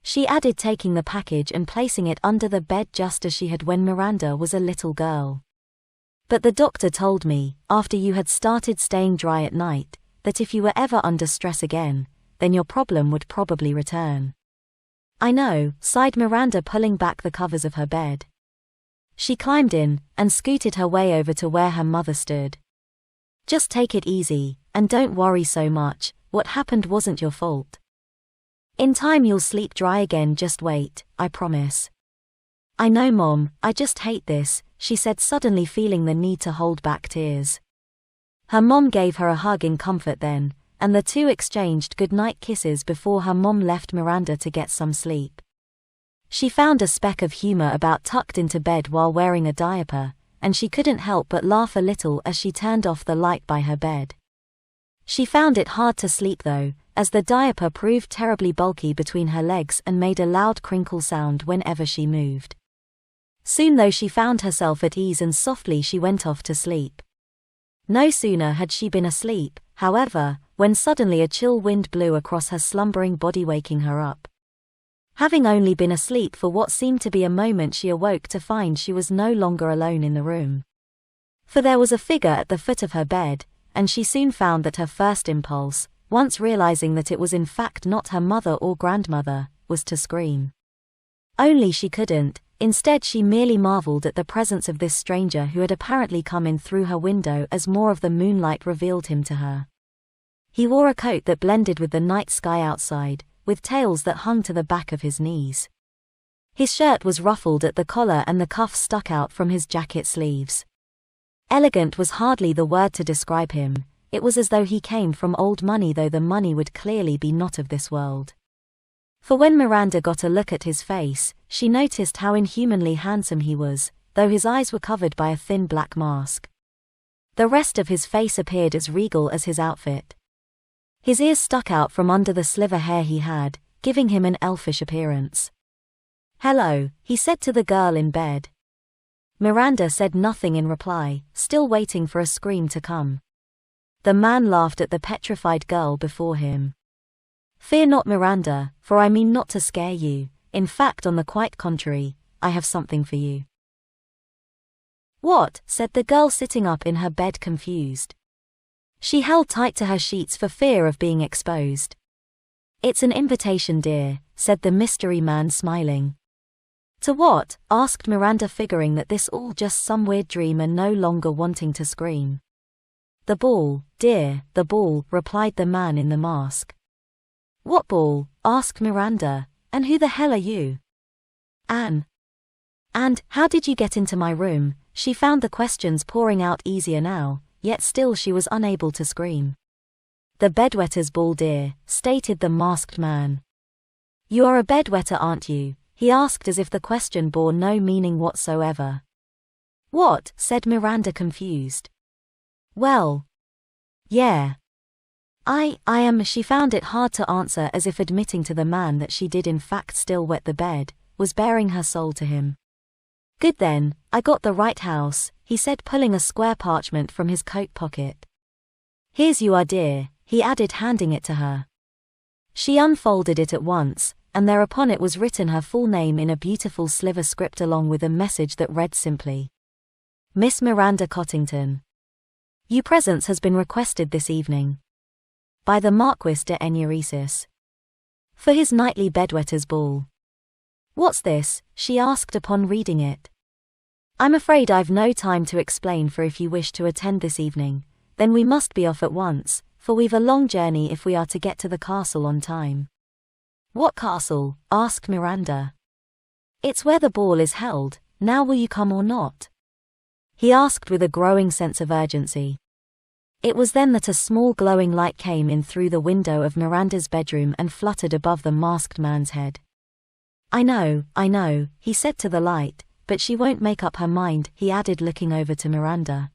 she added, taking the package and placing it under the bed just as she had when Miranda was a little girl. "But the doctor told me, after you had started staying dry at night, that if you were ever under stress again, then your problem would probably return." "I know," sighed Miranda, pulling back the covers of her bed. She climbed in, and scooted her way over to where her mother stood. "Just take it easy, and don't worry so much, what happened wasn't your fault. In time you'll sleep dry again, just wait, I promise." "I know, Mom, I just hate this," she said, suddenly feeling the need to hold back tears. Her mom gave her a hug in comfort then, and the two exchanged goodnight kisses before her mom left Miranda to get some sleep. She found a speck of humor about tucked into bed while wearing a diaper, and she couldn't help but laugh a little as she turned off the light by her bed. She found it hard to sleep though, as the diaper proved terribly bulky between her legs and made a loud crinkle sound whenever she moved. Soon though she found herself at ease, and softly she went off to sleep. No sooner had she been asleep, however, when suddenly a chill wind blew across her slumbering body, waking her up. Having only been asleep for what seemed to be a moment, she awoke to find she was no longer alone in the room. For there was a figure at the foot of her bed, and she soon found that her first impulse, once realizing that it was in fact not her mother or grandmother, was to scream. Only she couldn't. Instead she merely marveled at the presence of this stranger who had apparently come in through her window as more of the moonlight revealed him to her. He wore a coat that blended with the night sky outside, with tails that hung to the back of his knees. His shirt was ruffled at the collar and the cuffs stuck out from his jacket sleeves. Elegant was hardly the word to describe him. It was as though he came from old money, though the money would clearly be not of this world. For when Miranda got a look at his face, she noticed how inhumanly handsome he was, though his eyes were covered by a thin black mask. The rest of his face appeared as regal as his outfit. His ears stuck out from under the sliver hair he had, giving him an elfish appearance. "Hello," he said to the girl in bed. Miranda said nothing in reply, still waiting for a scream to come. The man laughed at the petrified girl before him. "Fear not, Miranda, for I mean not to scare you. In fact, on the quite contrary, I have something for you." "What?" said the girl, sitting up in her bed, confused. She held tight to her sheets for fear of being exposed. "It's an invitation, dear," said the mystery man, smiling. "To what?" asked Miranda, figuring that this all just some weird dream and no longer wanting to scream. "The ball, dear, the ball," replied the man in the mask. "What ball?" asked Miranda, "and who the hell are you?" "Anne." "And how did you get into my room?" She found the questions pouring out easier now, yet still she was unable to scream. "The Bedwetters Ball, dear," stated the masked man. "You are a bedwetter, aren't you?" he asked, as if the question bore no meaning whatsoever. "What?" said Miranda, confused. "Well, yeah. I am." She found it hard to answer, as if admitting to the man that she did in fact still wet the bed, was baring her soul to him. "Good then, I got the right house," he said, pulling a square parchment from his coat pocket. "Here's you are, dear," he added, handing it to her. She unfolded it at once, and thereupon it was written her full name in a beautiful sliver script along with a message that read simply, Miss Miranda Cottington. Your presence has been requested this evening by the Marquis de Enuresis for his nightly Bedwetters Ball. What's this? She asked upon reading it. I'm afraid I've no time to explain, for if you wish to attend this evening, then we must be off at once, for we've a long journey if we are to get to the castle on time. What castle? Asked Miranda. It's where the ball is held. Now will you come or not? He asked with a growing sense of urgency. It was then that a small glowing light came in through the window of Miranda's bedroom and fluttered above the masked man's head. I know, he said to the light, but she won't make up her mind, he added, looking over to Miranda.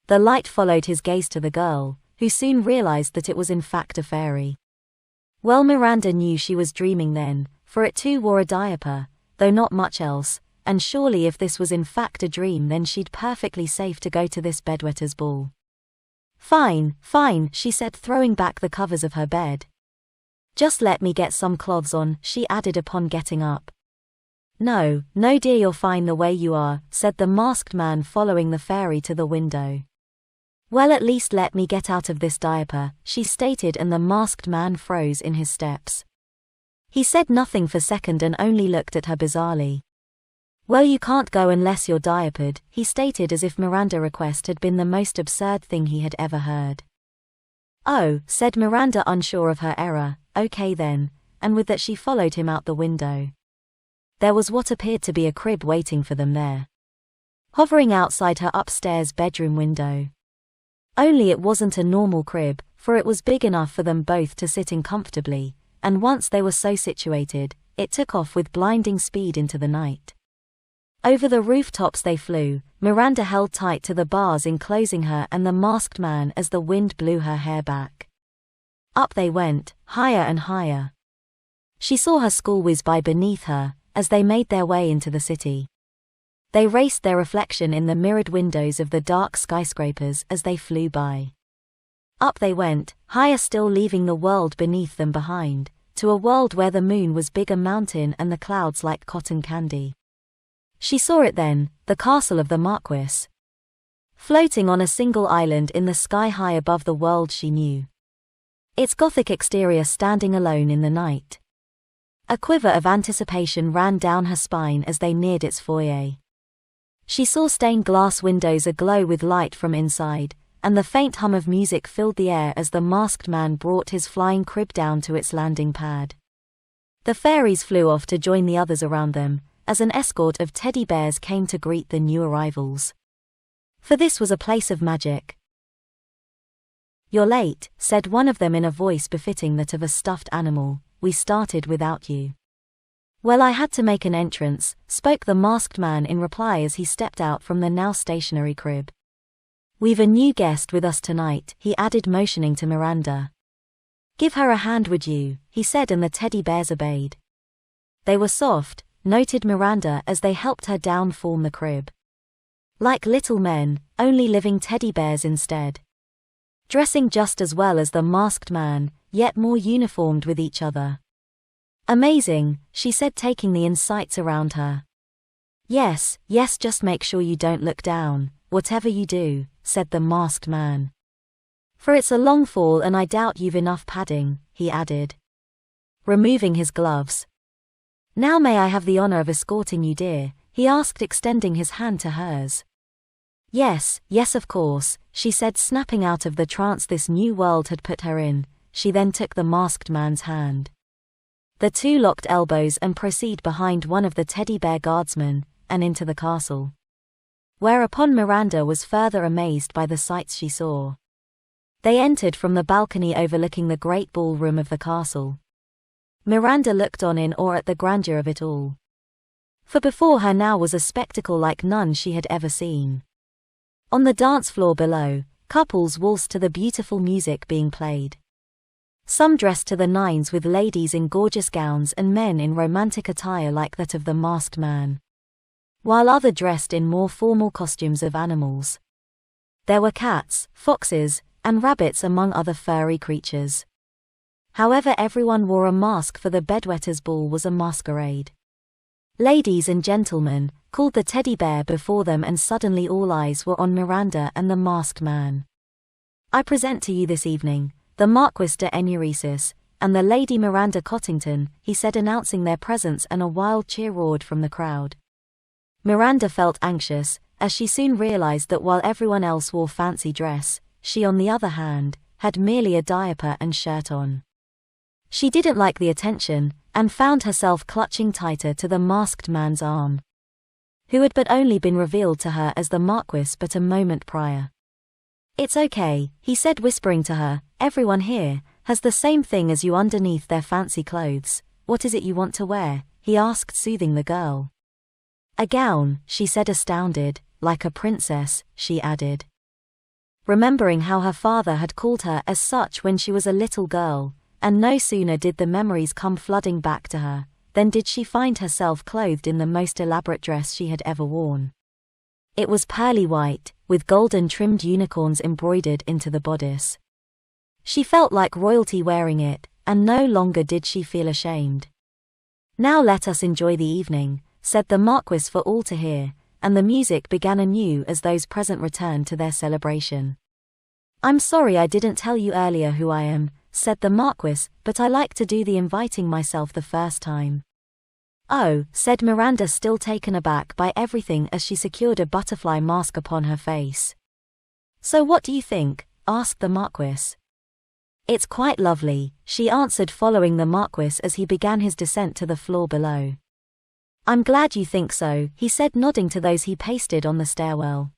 The light followed his gaze to the girl, who soon realized that it was in fact a fairy. Well, Miranda knew she was dreaming then, for it too wore a diaper, though not much else, and surely if this was in fact a dream, then she'd perfectly safe to go to this Bedwetters Ball. Fine, she said, throwing back the covers of her bed. Just let me get some cloths on, she added upon getting up. No, dear, you're fine the way you are, said the masked man, following the fairy to the window. Well, at least let me get out of this diaper, she stated, and the masked man froze in his steps. He said nothing for a second and only looked at her bizarrely. Well, you can't go unless you're diapered, he stated, as if Miranda's request had been the most absurd thing he had ever heard. Oh, said Miranda, unsure of her error, okay then, and with that she followed him out the window. There was what appeared to be a crib waiting for them there, hovering outside her upstairs bedroom window. Only it wasn't a normal crib, for it was big enough for them both to sit in comfortably, and once they were so situated, it took off with blinding speed into the night. Over the rooftops they flew, Miranda held tight to the bars enclosing her and the masked man as the wind blew her hair back. Up they went, higher and higher. She saw her school whiz by beneath her, as they made their way into the city. They raced their reflection in the mirrored windows of the dark skyscrapers as they flew by. Up they went, higher still, leaving the world beneath them behind, to a world where the moon was big a mountain and the clouds like cotton candy. She saw it then, the castle of the Marquis, floating on a single island in the sky high above the world she knew. Its Gothic exterior standing alone in the night. A quiver of anticipation ran down her spine as they neared its foyer. She saw stained glass windows aglow with light from inside, and the faint hum of music filled the air as the masked man brought his flying crib down to its landing pad. The fairies flew off to join the others around them, as an escort of teddy bears came to greet the new arrivals. For this was a place of magic. You're late, said one of them in a voice befitting that of a stuffed animal. We started without you. Well, I had to make an entrance, spoke the masked man in reply as he stepped out from the now stationary crib. We've a new guest with us tonight, he added, motioning to Miranda. Give her a hand, would you, he said, and the teddy bears obeyed. They were soft, noted Miranda as they helped her down from the crib. Like little men, only living teddy bears instead. Dressing just as well as the masked man, yet more uniformed with each other. Amazing, she said, taking the insights around her. Yes, just make sure you don't look down, whatever you do, said the masked man. For it's a long fall and I doubt you've enough padding, he added, removing his gloves. Now may I have the honor of escorting you, dear, he asked, extending his hand to hers. Yes, of course, she said, snapping out of the trance this new world had put her in. She then took the masked man's hand. The two locked elbows and proceeded behind one of the teddy bear guardsmen, and into the castle. Whereupon Miranda was further amazed by the sights she saw. They entered from the balcony overlooking the great ballroom of the castle. Miranda looked on in awe at the grandeur of it all. For before her now was a spectacle like none she had ever seen. On the dance floor below, couples waltzed to the beautiful music being played. Some dressed to the nines, with ladies in gorgeous gowns and men in romantic attire like that of the masked man, while others dressed in more formal costumes of animals. There were cats, foxes, and rabbits among other furry creatures. However, everyone wore a mask, for the Bedwetters Ball was a masquerade. Ladies and gentlemen, called the teddy bear before them, and suddenly all eyes were on Miranda and the masked man. I present to you this evening, the Marquis de Enuresis, and the Lady Miranda Cottington, he said, announcing their presence, and a wild cheer roared from the crowd. Miranda felt anxious, as she soon realized that while everyone else wore fancy dress, she on the other hand, had merely a diaper and shirt on. She didn't like the attention, and found herself clutching tighter to the masked man's arm, who had but only been revealed to her as the Marquis but a moment prior. "It's okay," he said, whispering to her, "everyone here has the same thing as you underneath their fancy clothes. What is it you want to wear?" he asked, soothing the girl. "A gown," she said, astounded. "Like a princess," she added, remembering how her father had called her as such when she was a little girl. And no sooner did the memories come flooding back to her, than did she find herself clothed in the most elaborate dress she had ever worn. It was pearly white, with golden trimmed unicorns embroidered into the bodice. She felt like royalty wearing it, and no longer did she feel ashamed. "Now let us enjoy the evening," said the Marquis for all to hear, and the music began anew as those present returned to their celebration. "I'm sorry I didn't tell you earlier who I am," said the Marquis, "but I like to do the inviting myself the first time." "Oh," said Miranda, still taken aback by everything, as she secured a butterfly mask upon her face. "So what do you think?" asked the Marquis. "It's quite lovely," she answered, following the Marquis as he began his descent to the floor below. "I'm glad you think so," he said, nodding to those he pasted on the stairwell.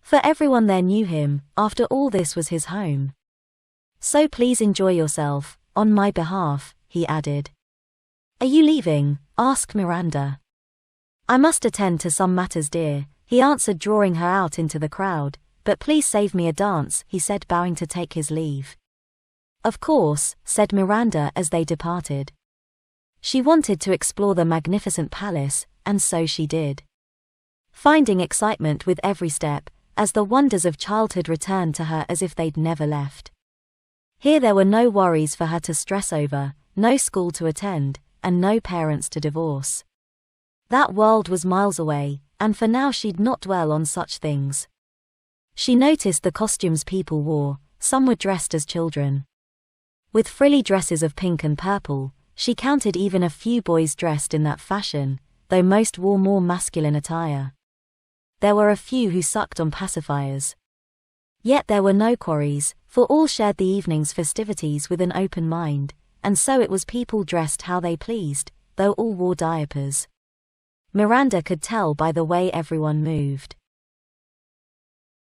For everyone there knew him, after all this was his home. "So please enjoy yourself, on my behalf," he added. "Are you leaving?" asked Miranda. "I must attend to some matters, dear," he answered, drawing her out into the crowd. "But please save me a dance," he said, bowing to take his leave. "Of course," said Miranda as they departed. She wanted to explore the magnificent palace, and so she did, finding excitement with every step, as the wonders of childhood returned to her as if they'd never left. Here there were no worries for her to stress over, no school to attend, and no parents to divorce. That world was miles away, and for now she'd not dwell on such things. She noticed the costumes people wore. Some were dressed as children, with frilly dresses of pink and purple. She counted even a few boys dressed in that fashion, though most wore more masculine attire. There were a few who sucked on pacifiers. Yet there were no quarries, for all shared the evening's festivities with an open mind, and so it was people dressed how they pleased, though all wore diapers. Miranda could tell by the way everyone moved.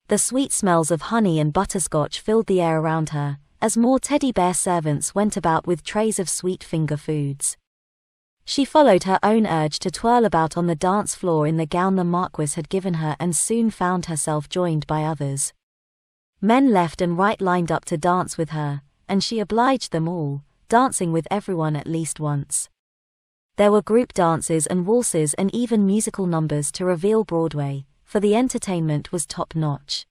The sweet smells of honey and butterscotch filled the air around her, as more teddy bear servants went about with trays of sweet finger foods. She followed her own urge to twirl about on the dance floor in the gown the Marquis had given her, and soon found herself joined by others. Men left and right lined up to dance with her, and she obliged them all, dancing with everyone at least once. There were group dances and waltzes and even musical numbers to reveal Broadway, for the entertainment was top-notch.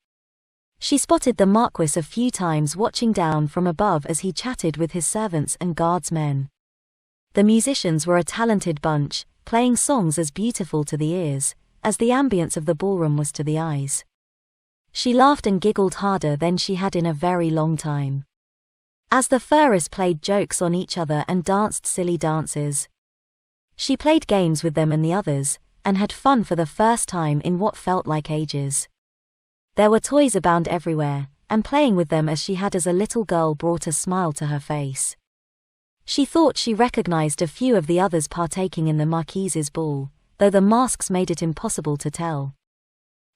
She spotted the Marquis a few times watching down from above as he chatted with his servants and guardsmen. The musicians were a talented bunch, playing songs as beautiful to the ears as the ambience of the ballroom was to the eyes. She laughed and giggled harder than she had in a very long time, as the furrists played jokes on each other and danced silly dances. She played games with them and the others, and had fun for the first time in what felt like ages. There were toys abound everywhere, and playing with them as she had as a little girl brought a smile to her face. She thought she recognized a few of the others partaking in the Marquise's ball, though the masks made it impossible to tell.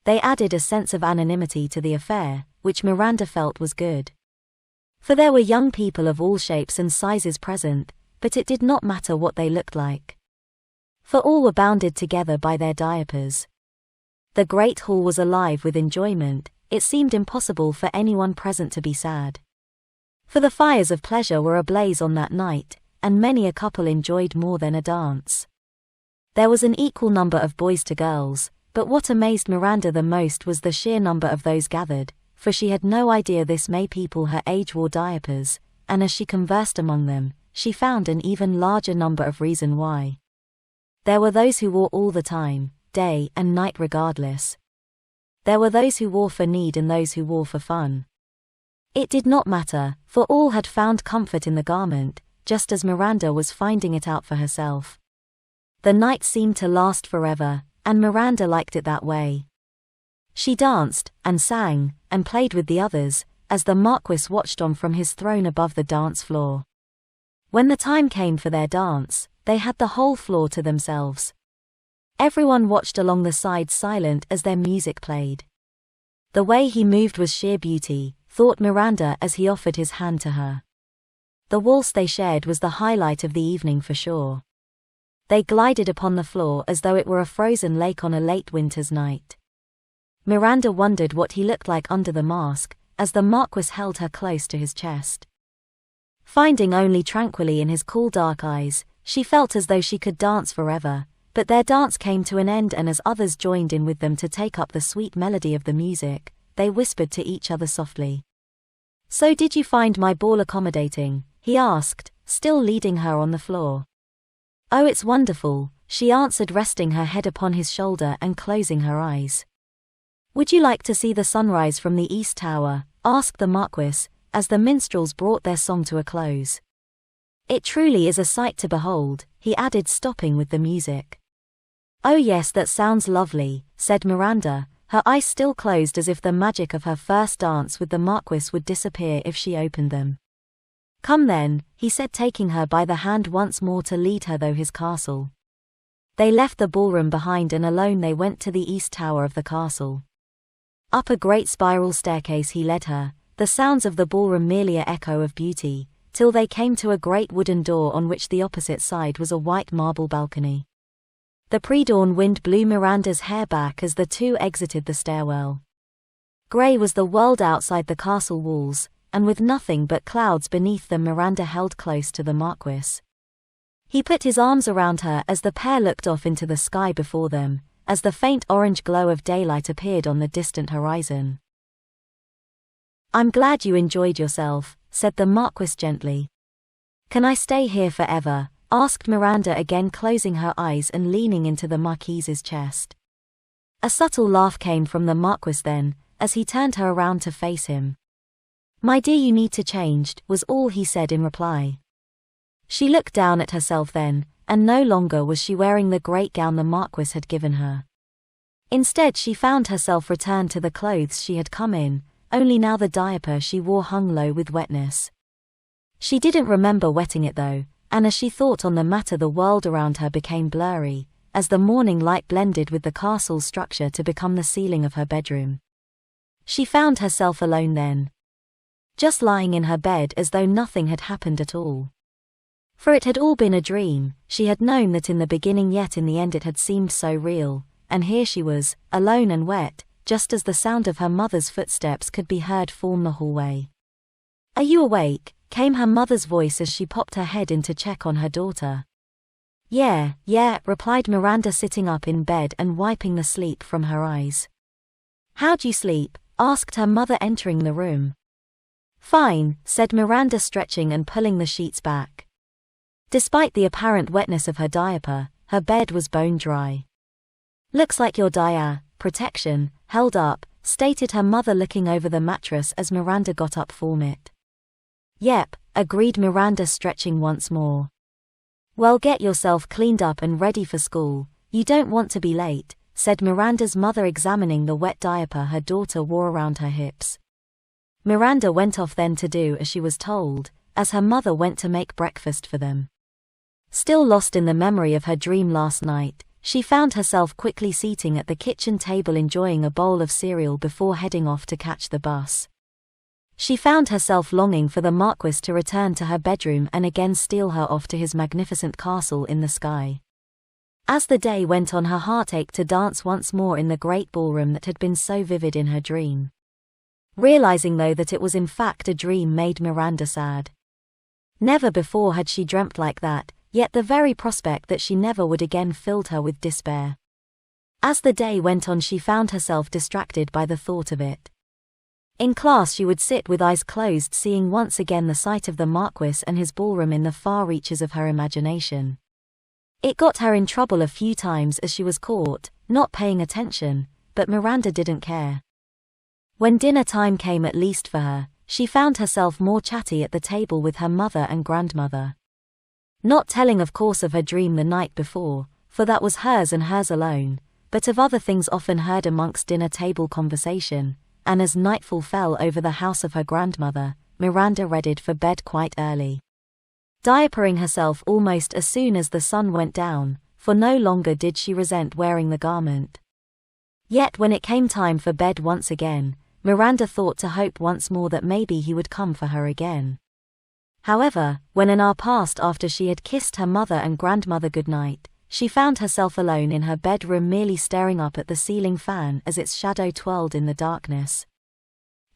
They added a sense of anonymity to the affair, which Miranda felt was good. For there were young people of all shapes and sizes present, but it did not matter what they looked like, for all were bounded together by their diapers. The great hall was alive with enjoyment. It seemed impossible for anyone present to be sad, for the fires of pleasure were ablaze on that night, and many a couple enjoyed more than a dance. There was an equal number of boys to girls, but what amazed Miranda the most was the sheer number of those gathered, for she had no idea this many people her age wore diapers, and as she conversed among them, she found an even larger number of reasons why. There were those who wore all the time, day and night regardless. There were those who wore for need and those who wore for fun. It did not matter, for all had found comfort in the garment, just as Miranda was finding it out for herself. The night seemed to last forever, and Miranda liked it that way. She danced, and sang, and played with the others, as the Marquis watched on from his throne above the dance floor. When the time came for their dance, they had the whole floor to themselves. Everyone watched along the sides silent as their music played. The way he moved was sheer beauty, thought Miranda as he offered his hand to her. The waltz they shared was the highlight of the evening for sure. They glided upon the floor as though it were a frozen lake on a late winter's night. Miranda wondered what he looked like under the mask, as the Marquis held her close to his chest. Finding only tranquility in his cool dark eyes, she felt as though she could dance forever, but their dance came to an end, and as others joined in with them to take up the sweet melody of the music, they whispered to each other softly. "So did you find my ball accommodating?" he asked, still leading her on the floor. "Oh, it's wonderful," she answered, resting her head upon his shoulder and closing her eyes. "Would you like to see the sunrise from the East Tower?" asked the Marquis, as the minstrels brought their song to a close. "It truly is a sight to behold," he added, stopping with the music. "Oh yes, that sounds lovely," said Miranda, her eyes still closed as if the magic of her first dance with the Marquis would disappear if she opened them. "Come then," he said, taking her by the hand once more to lead her through his castle. They left the ballroom behind, and alone they went to the East Tower of the castle. Up a great spiral staircase he led her, the sounds of the ballroom merely an echo of beauty, till they came to a great wooden door on which the opposite side was a white marble balcony. The pre-dawn wind blew Miranda's hair back as the two exited the stairwell. Grey was the world outside the castle walls, and with nothing but clouds beneath them, Miranda held close to the Marquis. He put his arms around her as the pair looked off into the sky before them, as the faint orange glow of daylight appeared on the distant horizon. "I'm glad you enjoyed yourself," said the Marquis gently. "Can I stay here forever?" asked Miranda, again closing her eyes and leaning into the Marquis's chest. A subtle laugh came from the Marquis then, as he turned her around to face him. "My dear, you need to change," was all he said in reply. She looked down at herself then, and no longer was she wearing the great gown the Marquis had given her. Instead she found herself returned to the clothes she had come in, only now the diaper she wore hung low with wetness. She didn't remember wetting it though, and as she thought on the matter the world around her became blurry, as the morning light blended with the castle's structure to become the ceiling of her bedroom. She found herself alone then, just lying in her bed as though nothing had happened at all. For it had all been a dream. She had known that in the beginning, yet in the end it had seemed so real, and here she was, alone and wet, just as the sound of her mother's footsteps could be heard from the hallway. "Are you awake?" came her mother's voice as she popped her head in to check on her daughter. Yeah, replied Miranda, sitting up in bed and wiping the sleep from her eyes. "How'd you sleep?" asked her mother, entering the room. "Fine," said Miranda, stretching and pulling the sheets back. Despite the apparent wetness of her diaper, her bed was bone dry. "Looks like your protection held up," stated her mother, looking over the mattress as Miranda got up from it. "Yep," agreed Miranda, stretching once more. "Well, get yourself cleaned up and ready for school. You don't want to be late," said Miranda's mother, examining the wet diaper her daughter wore around her hips. Miranda went off then to do as she was told, as her mother went to make breakfast for them. Still lost in the memory of her dream last night, she found herself quickly seating at the kitchen table enjoying a bowl of cereal before heading off to catch the bus. She found herself longing for the Marquis to return to her bedroom and again steal her off to his magnificent castle in the sky. As the day went on, her heart ached to dance once more in the great ballroom that had been so vivid in her dream. Realizing though that it was in fact a dream made Miranda sad. Never before had she dreamt like that, yet the very prospect that she never would again filled her with despair. As the day went on, she found herself distracted by the thought of it. In class she would sit with eyes closed, seeing once again the sight of the Marquis and his ballroom in the far reaches of her imagination. It got her in trouble a few times as she was caught, not paying attention, but Miranda didn't care. When dinner time came, at least for her, she found herself more chatty at the table with her mother and grandmother. Not telling of course of her dream the night before, for that was hers and hers alone, but of other things often heard amongst dinner table conversation, and as nightfall fell over the house of her grandmother, Miranda readied for bed quite early, diapering herself almost as soon as the sun went down, for no longer did she resent wearing the garment. Yet when it came time for bed once again, Miranda thought to hope once more that maybe he would come for her again. However, when an hour passed after she had kissed her mother and grandmother goodnight, she found herself alone in her bedroom, merely staring up at the ceiling fan as its shadow twirled in the darkness.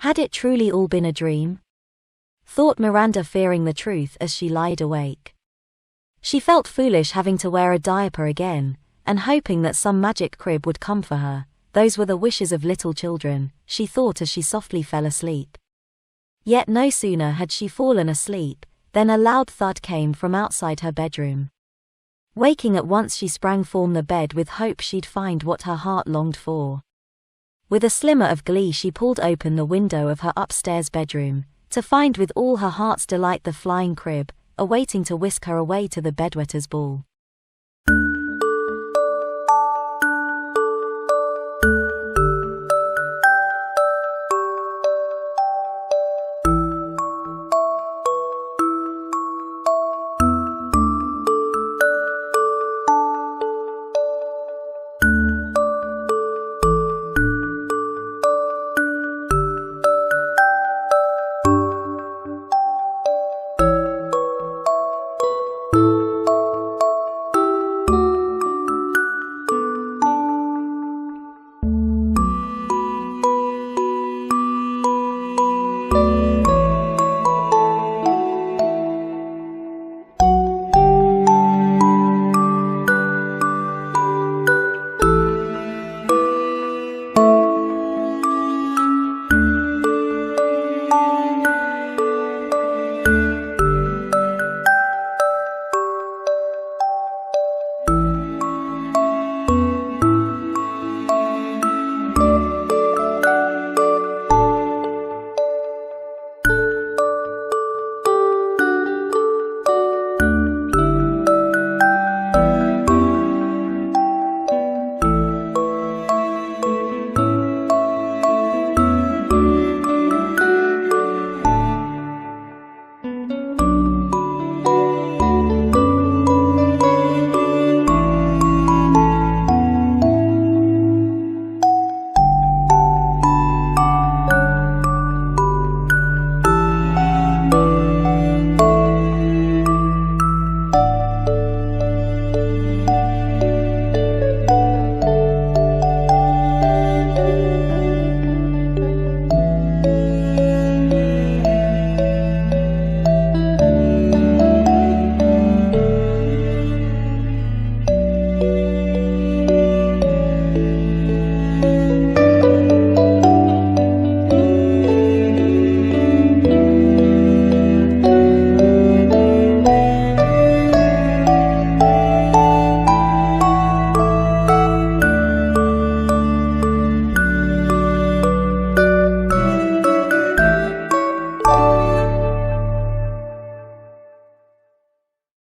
Had it truly all been a dream? Thought Miranda, fearing the truth as she lied awake. She felt foolish having to wear a diaper again, and hoping that some magic crib would come for her. Those were the wishes of little children, she thought as she softly fell asleep. Yet no sooner had she fallen asleep, than a loud thud came from outside her bedroom. Waking at once, she sprang from the bed with hope she'd find what her heart longed for. With a slimmer of glee she pulled open the window of her upstairs bedroom, to find with all her heart's delight the flying crib, awaiting to whisk her away to the Bedwetters Ball.